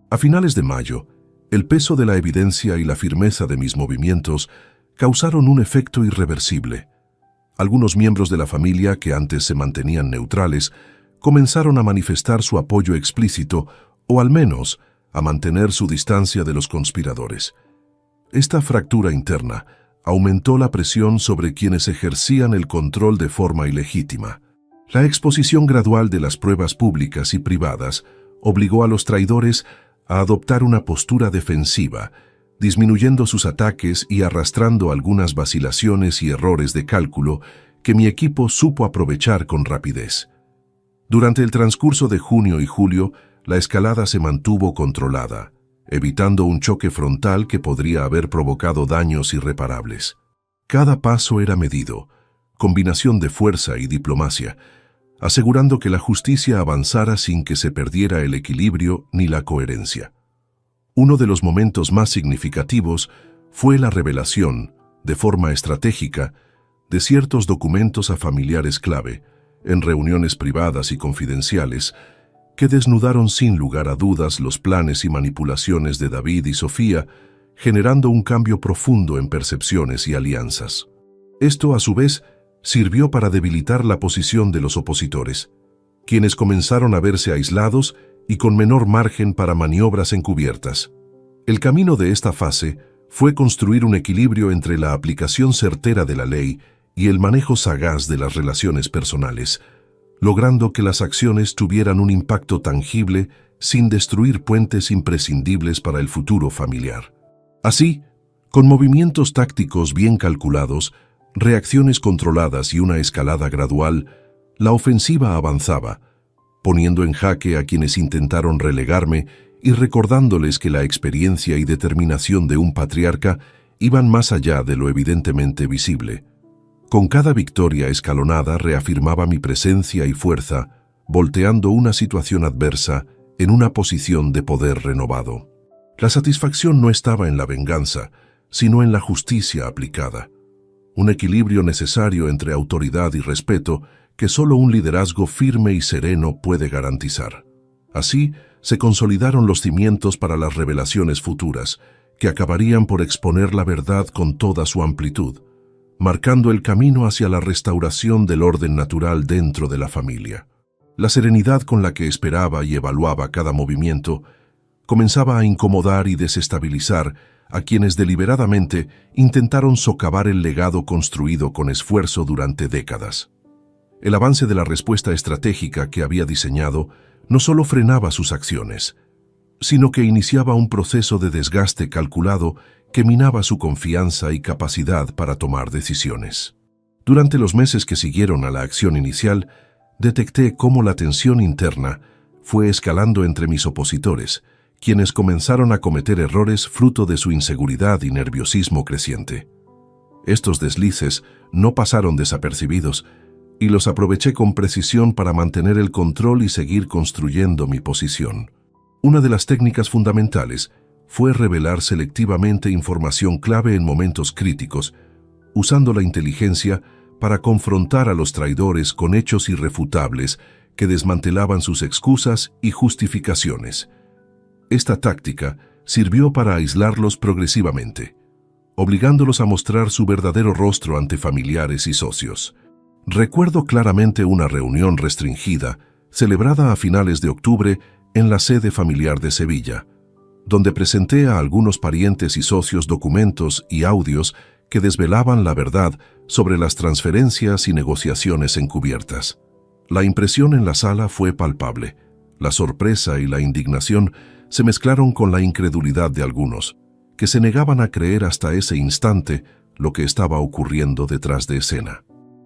A finales de mayo, el peso de la evidencia y la firmeza de mis movimientos causaron un efecto irreversible. Algunos miembros de la familia que antes se mantenían neutrales comenzaron a manifestar su apoyo explícito o al menos a mantener su distancia de los conspiradores. Esta fractura interna aumentó la presión sobre quienes ejercían el control de forma ilegítima. La exposición gradual de las pruebas públicas y privadas obligó a los traidores a adoptar una postura defensiva, disminuyendo sus ataques y arrastrando algunas vacilaciones y errores de cálculo que mi equipo supo aprovechar con rapidez. Durante el transcurso de junio y julio, la escalada se mantuvo controlada, evitando un choque frontal que podría haber provocado daños irreparables. Cada paso era medido, combinación de fuerza y diplomacia, asegurando que la justicia avanzara sin que se perdiera el equilibrio ni la coherencia. Uno de los momentos más significativos fue la revelación, de forma estratégica, de ciertos documentos a familiares clave, en reuniones privadas y confidenciales, que desnudaron sin lugar a dudas los planes y manipulaciones de David y Sofía, generando un cambio profundo en percepciones y alianzas. Esto, a su vez, sirvió para debilitar la posición de los opositores, quienes comenzaron a verse aislados y con menor margen para maniobras encubiertas. El camino de esta fase fue construir un equilibrio entre la aplicación certera de la ley y el manejo sagaz de las relaciones personales, logrando que las acciones tuvieran un impacto tangible sin destruir puentes imprescindibles para el futuro familiar. Así, con movimientos tácticos bien calculados, reacciones controladas y una escalada gradual, la ofensiva avanzaba, poniendo en jaque a quienes intentaron relegarme y recordándoles que la experiencia y determinación de un patriarca iban más allá de lo evidentemente visible. Con cada victoria escalonada reafirmaba mi presencia y fuerza, volteando una situación adversa en una posición de poder renovado. La satisfacción no estaba en la venganza, sino en la justicia aplicada. Un equilibrio necesario entre autoridad y respeto que solo un liderazgo firme y sereno puede garantizar. Así, se consolidaron los cimientos para las revelaciones futuras, que acabarían por exponer la verdad con toda su amplitud, marcando el camino hacia la restauración del orden natural dentro de la familia. La serenidad con la que esperaba y evaluaba cada movimiento comenzaba a incomodar y desestabilizar a quienes deliberadamente intentaron socavar el legado construido con esfuerzo durante décadas. El avance de la respuesta estratégica que había diseñado no solo frenaba sus acciones, sino que iniciaba un proceso de desgaste calculado que minaba su confianza y capacidad para tomar decisiones. Durante los meses que siguieron a la acción inicial, detecté cómo la tensión interna fue escalando entre mis opositores, quienes comenzaron a cometer errores fruto de su inseguridad y nerviosismo creciente. Estos deslices no pasaron desapercibidos y los aproveché con precisión para mantener el control y seguir construyendo mi posición. Una de las técnicas fundamentales fue revelar selectivamente información clave en momentos críticos, usando la inteligencia para confrontar a los traidores con hechos irrefutables que desmantelaban sus excusas y justificaciones. Esta táctica sirvió para aislarlos progresivamente, obligándolos a mostrar su verdadero rostro ante familiares y socios. Recuerdo claramente una reunión restringida, celebrada a finales de octubre en la sede familiar de Sevilla, donde presenté a algunos parientes y socios documentos y audios que desvelaban la verdad sobre las transferencias y negociaciones encubiertas. La impresión en la sala fue palpable. La sorpresa y la indignación se mezclaron con la incredulidad de algunos, que se negaban a creer hasta ese instante lo que estaba ocurriendo detrás de escena.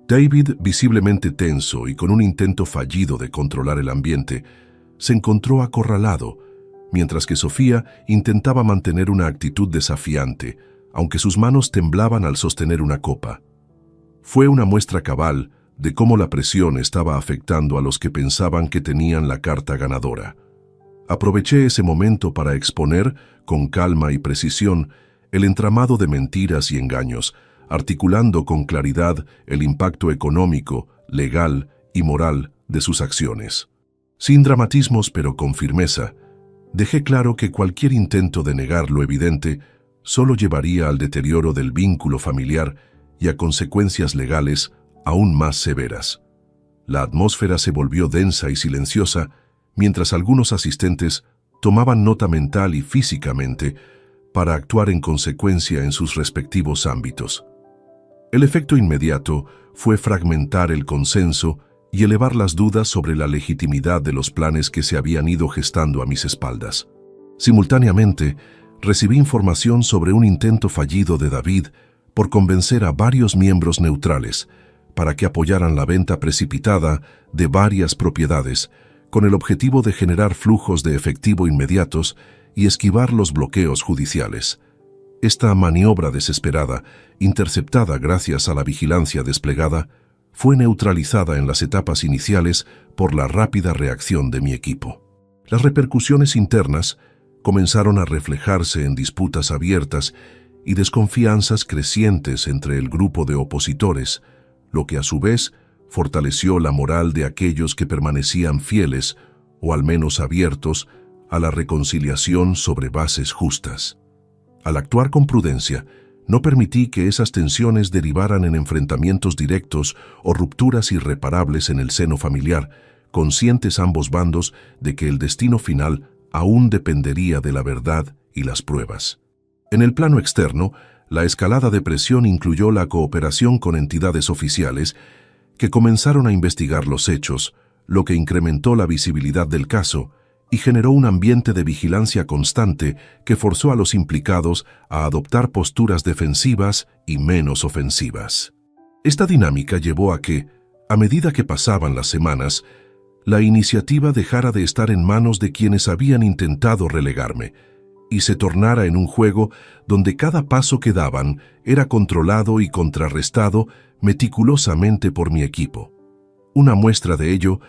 David, visiblemente tenso y con un intento fallido de controlar el ambiente, se encontró acorralado, mientras que Sofía intentaba mantener una actitud desafiante, aunque sus manos temblaban al sostener una copa. Fue una muestra cabal de cómo la presión estaba afectando a los que pensaban que tenían la carta ganadora. Aproveché ese momento para exponer, con calma y precisión, el entramado de mentiras y engaños, articulando con claridad el impacto económico, legal y moral de sus acciones. Sin dramatismos, pero con firmeza, dejé claro que cualquier intento de negar lo evidente solo llevaría al deterioro del vínculo familiar y a consecuencias legales aún más severas. La atmósfera se volvió densa y silenciosa, mientras algunos asistentes tomaban nota mental y físicamente para actuar en consecuencia en sus respectivos ámbitos. El efecto inmediato fue fragmentar el consenso y elevar las dudas sobre la legitimidad de los planes que se habían ido gestando a mis espaldas. Simultáneamente, recibí información sobre un intento fallido de David por convencer a varios miembros neutrales para que apoyaran la venta precipitada de varias propiedades, con el objetivo de generar flujos de efectivo inmediatos y esquivar los bloqueos judiciales. Esta maniobra desesperada, interceptada gracias a la vigilancia desplegada, fue neutralizada en las etapas iniciales por la rápida reacción de mi equipo. Las repercusiones internas comenzaron a reflejarse en disputas abiertas y desconfianzas crecientes entre el grupo de opositores, lo que a su vez fortaleció la moral de aquellos que permanecían fieles, o al menos abiertos, a la reconciliación sobre bases justas. Al actuar con prudencia, no permití que esas tensiones derivaran en enfrentamientos directos o rupturas irreparables en el seno familiar, conscientes ambos bandos de que el destino final aún dependería de la verdad y las pruebas. En el plano externo, la escalada de presión incluyó la cooperación con entidades oficiales que comenzaron a investigar los hechos, lo que incrementó la visibilidad del caso y generó un ambiente de vigilancia constante que forzó a los implicados a adoptar posturas defensivas y menos ofensivas. Esta dinámica llevó a que, a medida que pasaban las semanas, la iniciativa dejara de estar en manos de quienes habían intentado relegarme y se tornara en un juego donde cada paso que daban era controlado y contrarrestado meticulosamente por mi equipo. Una muestra de ello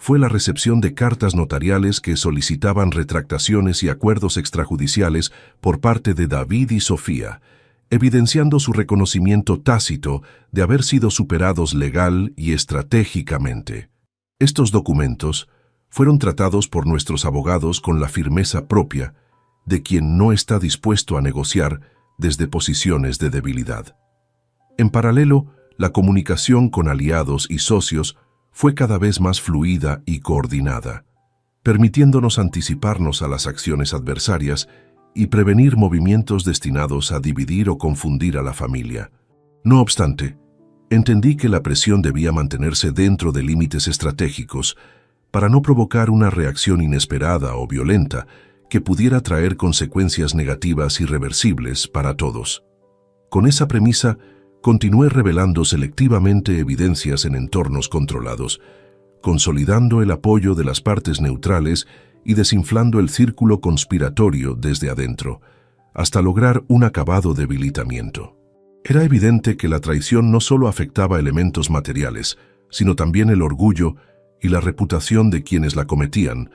fue la recepción de cartas notariales que solicitaban retractaciones y acuerdos extrajudiciales por parte de David y Sofía, evidenciando su reconocimiento tácito de haber sido superados legal y estratégicamente. Estos documentos fueron tratados por nuestros abogados con la firmeza propia de quien no está dispuesto a negociar desde posiciones de debilidad. En paralelo, la comunicación con aliados y socios fue cada vez más fluida y coordinada, permitiéndonos anticiparnos a las acciones adversarias y prevenir movimientos destinados a dividir o confundir a la familia. No obstante, entendí que la presión debía mantenerse dentro de límites estratégicos para no provocar una reacción inesperada o violenta que pudiera traer consecuencias negativas irreversibles para todos. Con esa premisa, continué revelando selectivamente evidencias en entornos controlados, consolidando el apoyo de las partes neutrales y desinflando el círculo conspiratorio desde adentro, hasta lograr un acabado debilitamiento. Era evidente que la traición no solo afectaba elementos materiales, sino también el orgullo y la reputación de quienes la cometían,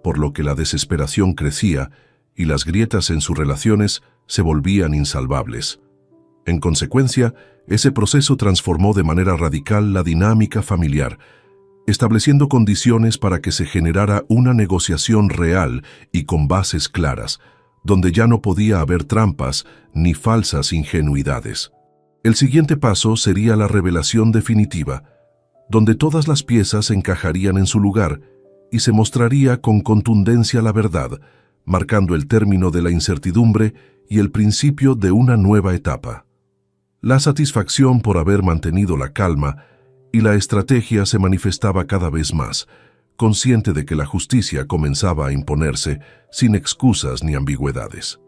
por lo que la desesperación crecía y las grietas en sus relaciones se volvían insalvables. En consecuencia, ese proceso transformó de manera radical la dinámica familiar, estableciendo condiciones para que se generara una negociación real y con bases claras, donde ya no podía haber trampas ni falsas ingenuidades. El siguiente paso sería la revelación definitiva, donde todas las piezas encajarían en su lugar y se mostraría con contundencia la verdad, marcando el término de la incertidumbre y el principio de una nueva etapa. La satisfacción por haber mantenido la calma y la estrategia se manifestaba cada vez más, consciente de que la justicia comenzaba a imponerse sin excusas ni ambigüedades.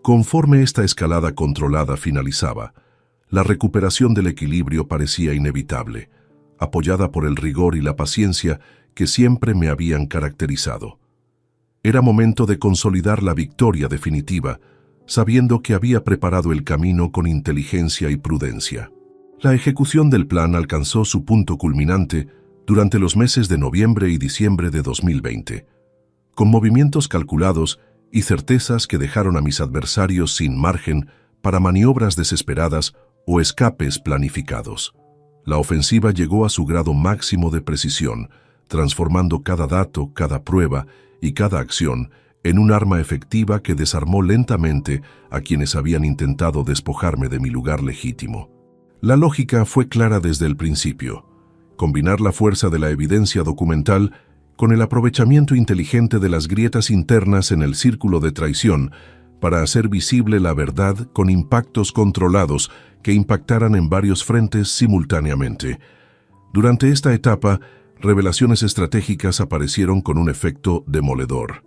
Conforme esta escalada controlada finalizaba, la recuperación del equilibrio parecía inevitable, apoyada por el rigor y la paciencia que siempre me habían caracterizado. Era momento de consolidar la victoria definitiva, sabiendo que había preparado el camino con inteligencia y prudencia. La ejecución del plan alcanzó su punto culminante durante los meses de noviembre y diciembre de 2020, con movimientos calculados y certezas que dejaron a mis adversarios sin margen para maniobras desesperadas o escapes planificados. La ofensiva llegó a su grado máximo de precisión, transformando cada dato, cada prueba y cada acción en un arma efectiva que desarmó lentamente a quienes habían intentado despojarme de mi lugar legítimo. La lógica fue clara desde el principio: combinar la fuerza de la evidencia documental con el aprovechamiento inteligente de las grietas internas en el círculo de traición para hacer visible la verdad con impactos controlados que impactaran en varios frentes simultáneamente. Durante esta etapa, revelaciones estratégicas aparecieron con un efecto demoledor.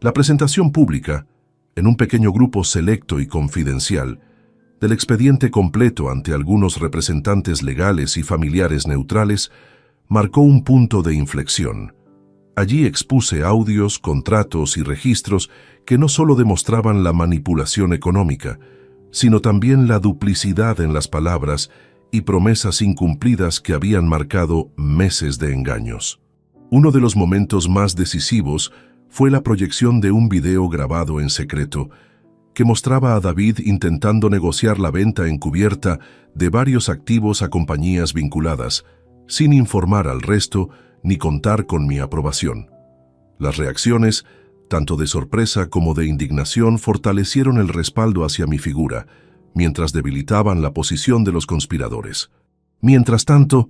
La presentación pública, en un pequeño grupo selecto y confidencial, del expediente completo ante algunos representantes legales y familiares neutrales, marcó un punto de inflexión. Allí expuse audios, contratos y registros que no solo demostraban la manipulación económica, sino también la duplicidad en las palabras y promesas incumplidas que habían marcado meses de engaños. Uno de los momentos más decisivos fue la proyección de un video grabado en secreto que mostraba a David intentando negociar la venta encubierta de varios activos a compañías vinculadas, sin informar al resto ni contar con mi aprobación. Las reacciones, tanto de sorpresa como de indignación, fortalecieron el respaldo hacia mi figura, mientras debilitaban la posición de los conspiradores. Mientras tanto,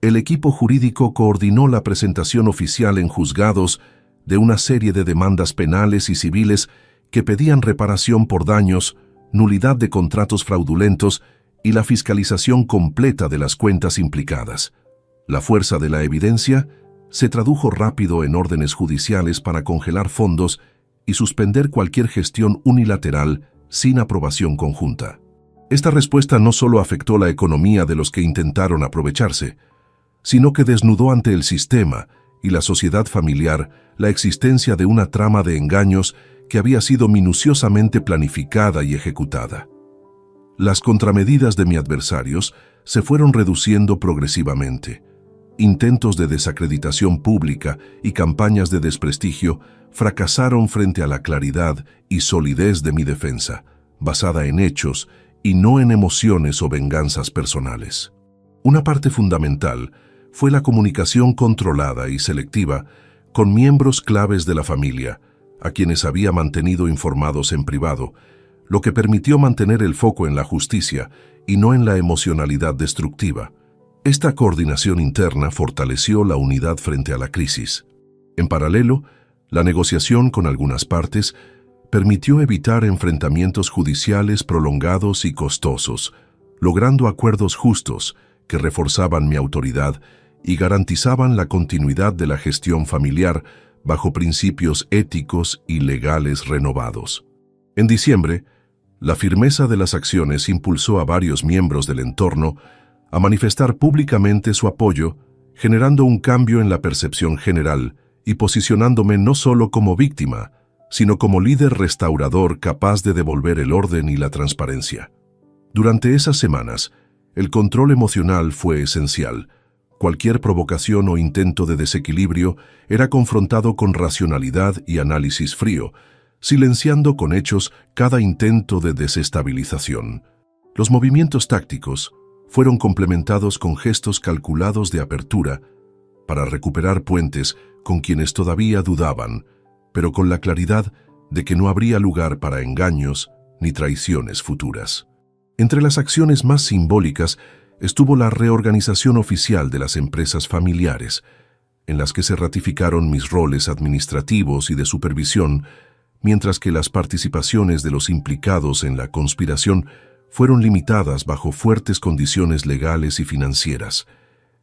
el equipo jurídico coordinó la presentación oficial en juzgados de una serie de demandas penales y civiles que pedían reparación por daños, nulidad de contratos fraudulentos y la fiscalización completa de las cuentas implicadas. La fuerza de la evidencia se tradujo rápido en órdenes judiciales para congelar fondos y suspender cualquier gestión unilateral sin aprobación conjunta. Esta respuesta no solo afectó la economía de los que intentaron aprovecharse, sino que desnudó ante el sistema y la sociedad familiar la existencia de una trama de engaños que había sido minuciosamente planificada y ejecutada. Las contramedidas de mis adversarios se fueron reduciendo progresivamente. Intentos de desacreditación pública y campañas de desprestigio fracasaron frente a la claridad y solidez de mi defensa, basada en hechos y no en emociones o venganzas personales. Una parte fundamental fue la comunicación controlada y selectiva con miembros claves de la familia, a quienes había mantenido informados en privado, lo que permitió mantener el foco en la justicia y no en la emocionalidad destructiva. Esta coordinación interna fortaleció la unidad frente a la crisis. En paralelo, la negociación con algunas partes permitió evitar enfrentamientos judiciales prolongados y costosos, logrando acuerdos justos que reforzaban mi autoridad y garantizaban la continuidad de la gestión familiar bajo principios éticos y legales renovados. En diciembre, la firmeza de las acciones impulsó a varios miembros del entorno a manifestar públicamente su apoyo, generando un cambio en la percepción general y posicionándome no solo como víctima, sino como líder restaurador capaz de devolver el orden y la transparencia. Durante esas semanas, el control emocional fue esencial. Cualquier provocación o intento de desequilibrio era confrontado con racionalidad y análisis frío, silenciando con hechos cada intento de desestabilización. Los movimientos tácticos fueron complementados con gestos calculados de apertura para recuperar puentes con quienes todavía dudaban, pero con la claridad de que no habría lugar para engaños ni traiciones futuras. Entre las acciones más simbólicas estuvo la reorganización oficial de las empresas familiares, en las que se ratificaron mis roles administrativos y de supervisión, mientras que las participaciones de los implicados en la conspiración fueron limitadas bajo fuertes condiciones legales y financieras.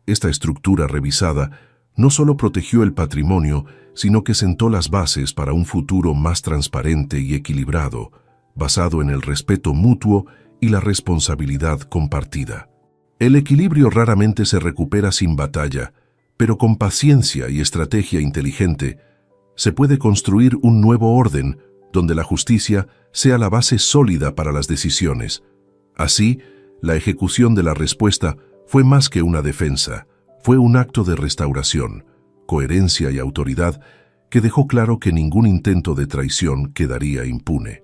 Esta estructura revisada no solo protegió el patrimonio, sino que sentó las bases para un futuro más transparente y equilibrado, basado en el respeto mutuo y la responsabilidad compartida. El equilibrio raramente se recupera sin batalla, pero con paciencia y estrategia inteligente, se puede construir un nuevo orden donde la justicia sea la base sólida para las decisiones. Así, la ejecución de la respuesta fue más que una defensa, fue un acto de restauración, coherencia y autoridad que dejó claro que ningún intento de traición quedaría impune.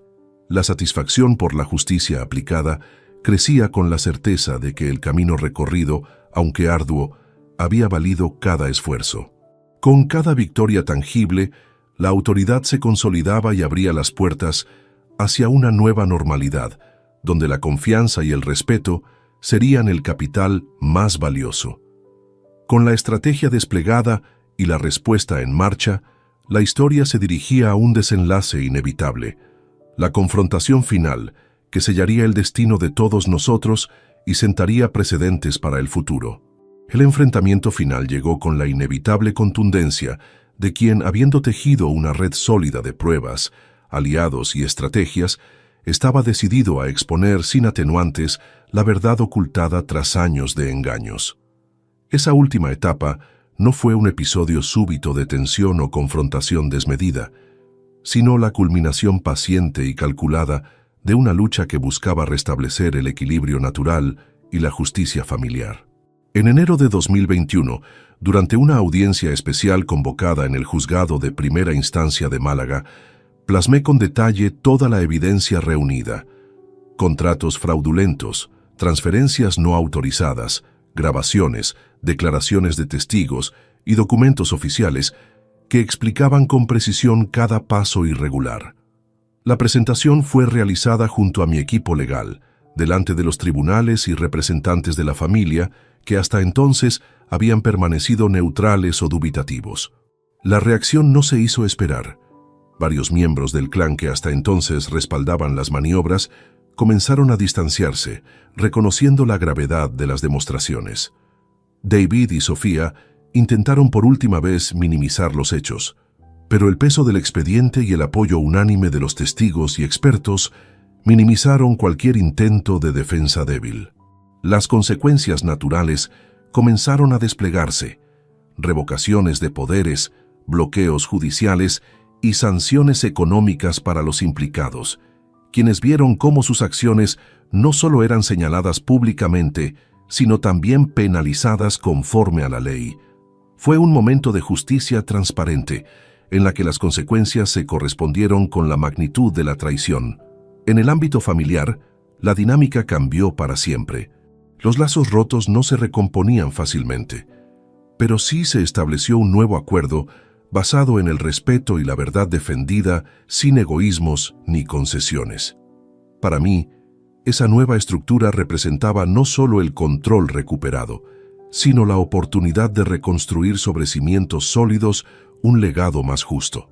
La satisfacción por la justicia aplicada crecía con la certeza de que el camino recorrido, aunque arduo, había valido cada esfuerzo. Con cada victoria tangible, la autoridad se consolidaba y abría las puertas hacia una nueva normalidad, donde la confianza y el respeto serían el capital más valioso. Con la estrategia desplegada y la respuesta en marcha, la historia se dirigía a un desenlace inevitable, la confrontación final que sellaría el destino de todos nosotros y sentaría precedentes para el futuro. El enfrentamiento final llegó con la inevitable contundencia de quien, habiendo tejido una red sólida de pruebas, aliados y estrategias, estaba decidido a exponer sin atenuantes la verdad ocultada tras años de engaños. Esa última etapa no fue un episodio súbito de tensión o confrontación desmedida, sino la culminación paciente y calculada de una lucha que buscaba restablecer el equilibrio natural y la justicia familiar. En enero de 2021, durante una audiencia especial convocada en el Juzgado de Primera Instancia de Málaga, plasmé con detalle toda la evidencia reunida: contratos fraudulentos, transferencias no autorizadas, grabaciones, declaraciones de testigos y documentos oficiales que explicaban con precisión cada paso irregular. La presentación fue realizada junto a mi equipo legal, delante de los tribunales y representantes de la familia que hasta entonces habían permanecido neutrales o dubitativos. La reacción no se hizo esperar. Varios miembros del clan que hasta entonces respaldaban las maniobras comenzaron a distanciarse, reconociendo la gravedad de las demostraciones. David y Sofía intentaron por última vez minimizar los hechos, pero el peso del expediente y el apoyo unánime de los testigos y expertos minimizaron cualquier intento de defensa débil. Las consecuencias naturales comenzaron a desplegarse: revocaciones de poderes, bloqueos judiciales y sanciones económicas para los implicados, quienes vieron cómo sus acciones no solo eran señaladas públicamente, sino también penalizadas conforme a la ley. Fue un momento de justicia transparente, en la que las consecuencias se correspondieron con la magnitud de la traición. En el ámbito familiar, la dinámica cambió para siempre. Los lazos rotos no se recomponían fácilmente, pero sí se estableció un nuevo acuerdo basado en el respeto y la verdad defendida, sin egoísmos ni concesiones. Para mí, esa nueva estructura representaba no solo el control recuperado, sino la oportunidad de reconstruir sobre cimientos sólidos un legado más justo.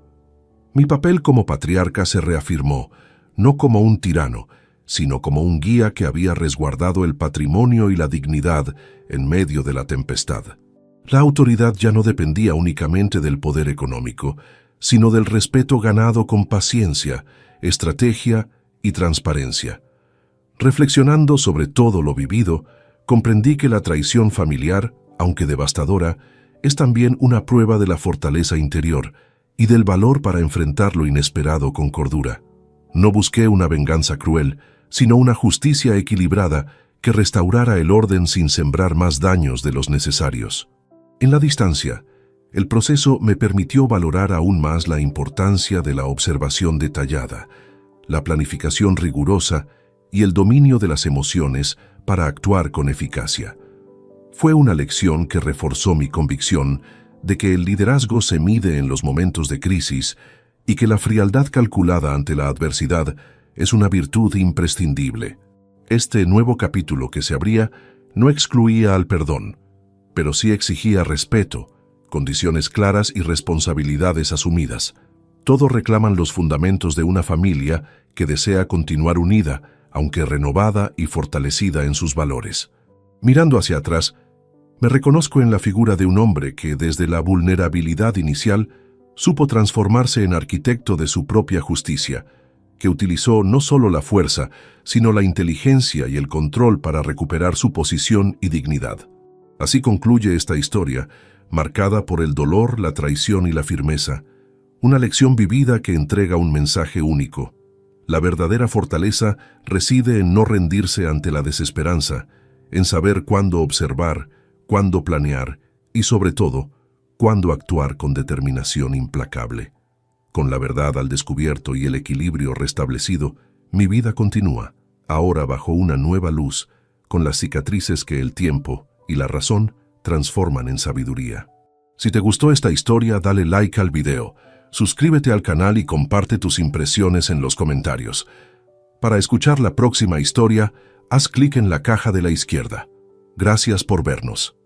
Mi papel como patriarca se reafirmó, no como un tirano, sino como un guía que había resguardado el patrimonio y la dignidad en medio de la tempestad. La autoridad ya no dependía únicamente del poder económico, sino del respeto ganado con paciencia, estrategia y transparencia. Reflexionando sobre todo lo vivido, comprendí que la traición familiar, aunque devastadora, es también una prueba de la fortaleza interior y del valor para enfrentar lo inesperado con cordura. No busqué una venganza cruel, sino una justicia equilibrada que restaurara el orden sin sembrar más daños de los necesarios. En la distancia, el proceso me permitió valorar aún más la importancia de la observación detallada, la planificación rigurosa y el dominio de las emociones para actuar con eficacia. Fue una lección que reforzó mi convicción de que el liderazgo se mide en los momentos de crisis y que la frialdad calculada ante la adversidad es una virtud imprescindible. Este nuevo capítulo que se abría no excluía al perdón, pero sí exigía respeto, condiciones claras y responsabilidades asumidas. Todos reclaman los fundamentos de una familia que desea continuar unida, aunque renovada y fortalecida en sus valores. Mirando hacia atrás, me reconozco en la figura de un hombre que, desde la vulnerabilidad inicial, supo transformarse en arquitecto de su propia justicia, que utilizó no solo la fuerza, sino la inteligencia y el control para recuperar su posición y dignidad. Así concluye esta historia, marcada por el dolor, la traición y la firmeza, una lección vivida que entrega un mensaje único. La verdadera fortaleza reside en no rendirse ante la desesperanza, en saber cuándo observar, cuándo planear y, sobre todo, cuándo actuar con determinación implacable. Con la verdad al descubierto y el equilibrio restablecido, mi vida continúa, ahora bajo una nueva luz, con las cicatrices que el tiempo y la razón transforman en sabiduría. Si te gustó esta historia, dale like al video, suscríbete al canal y comparte tus impresiones en los comentarios. Para escuchar la próxima historia, haz clic en la caja de la izquierda. Gracias por vernos.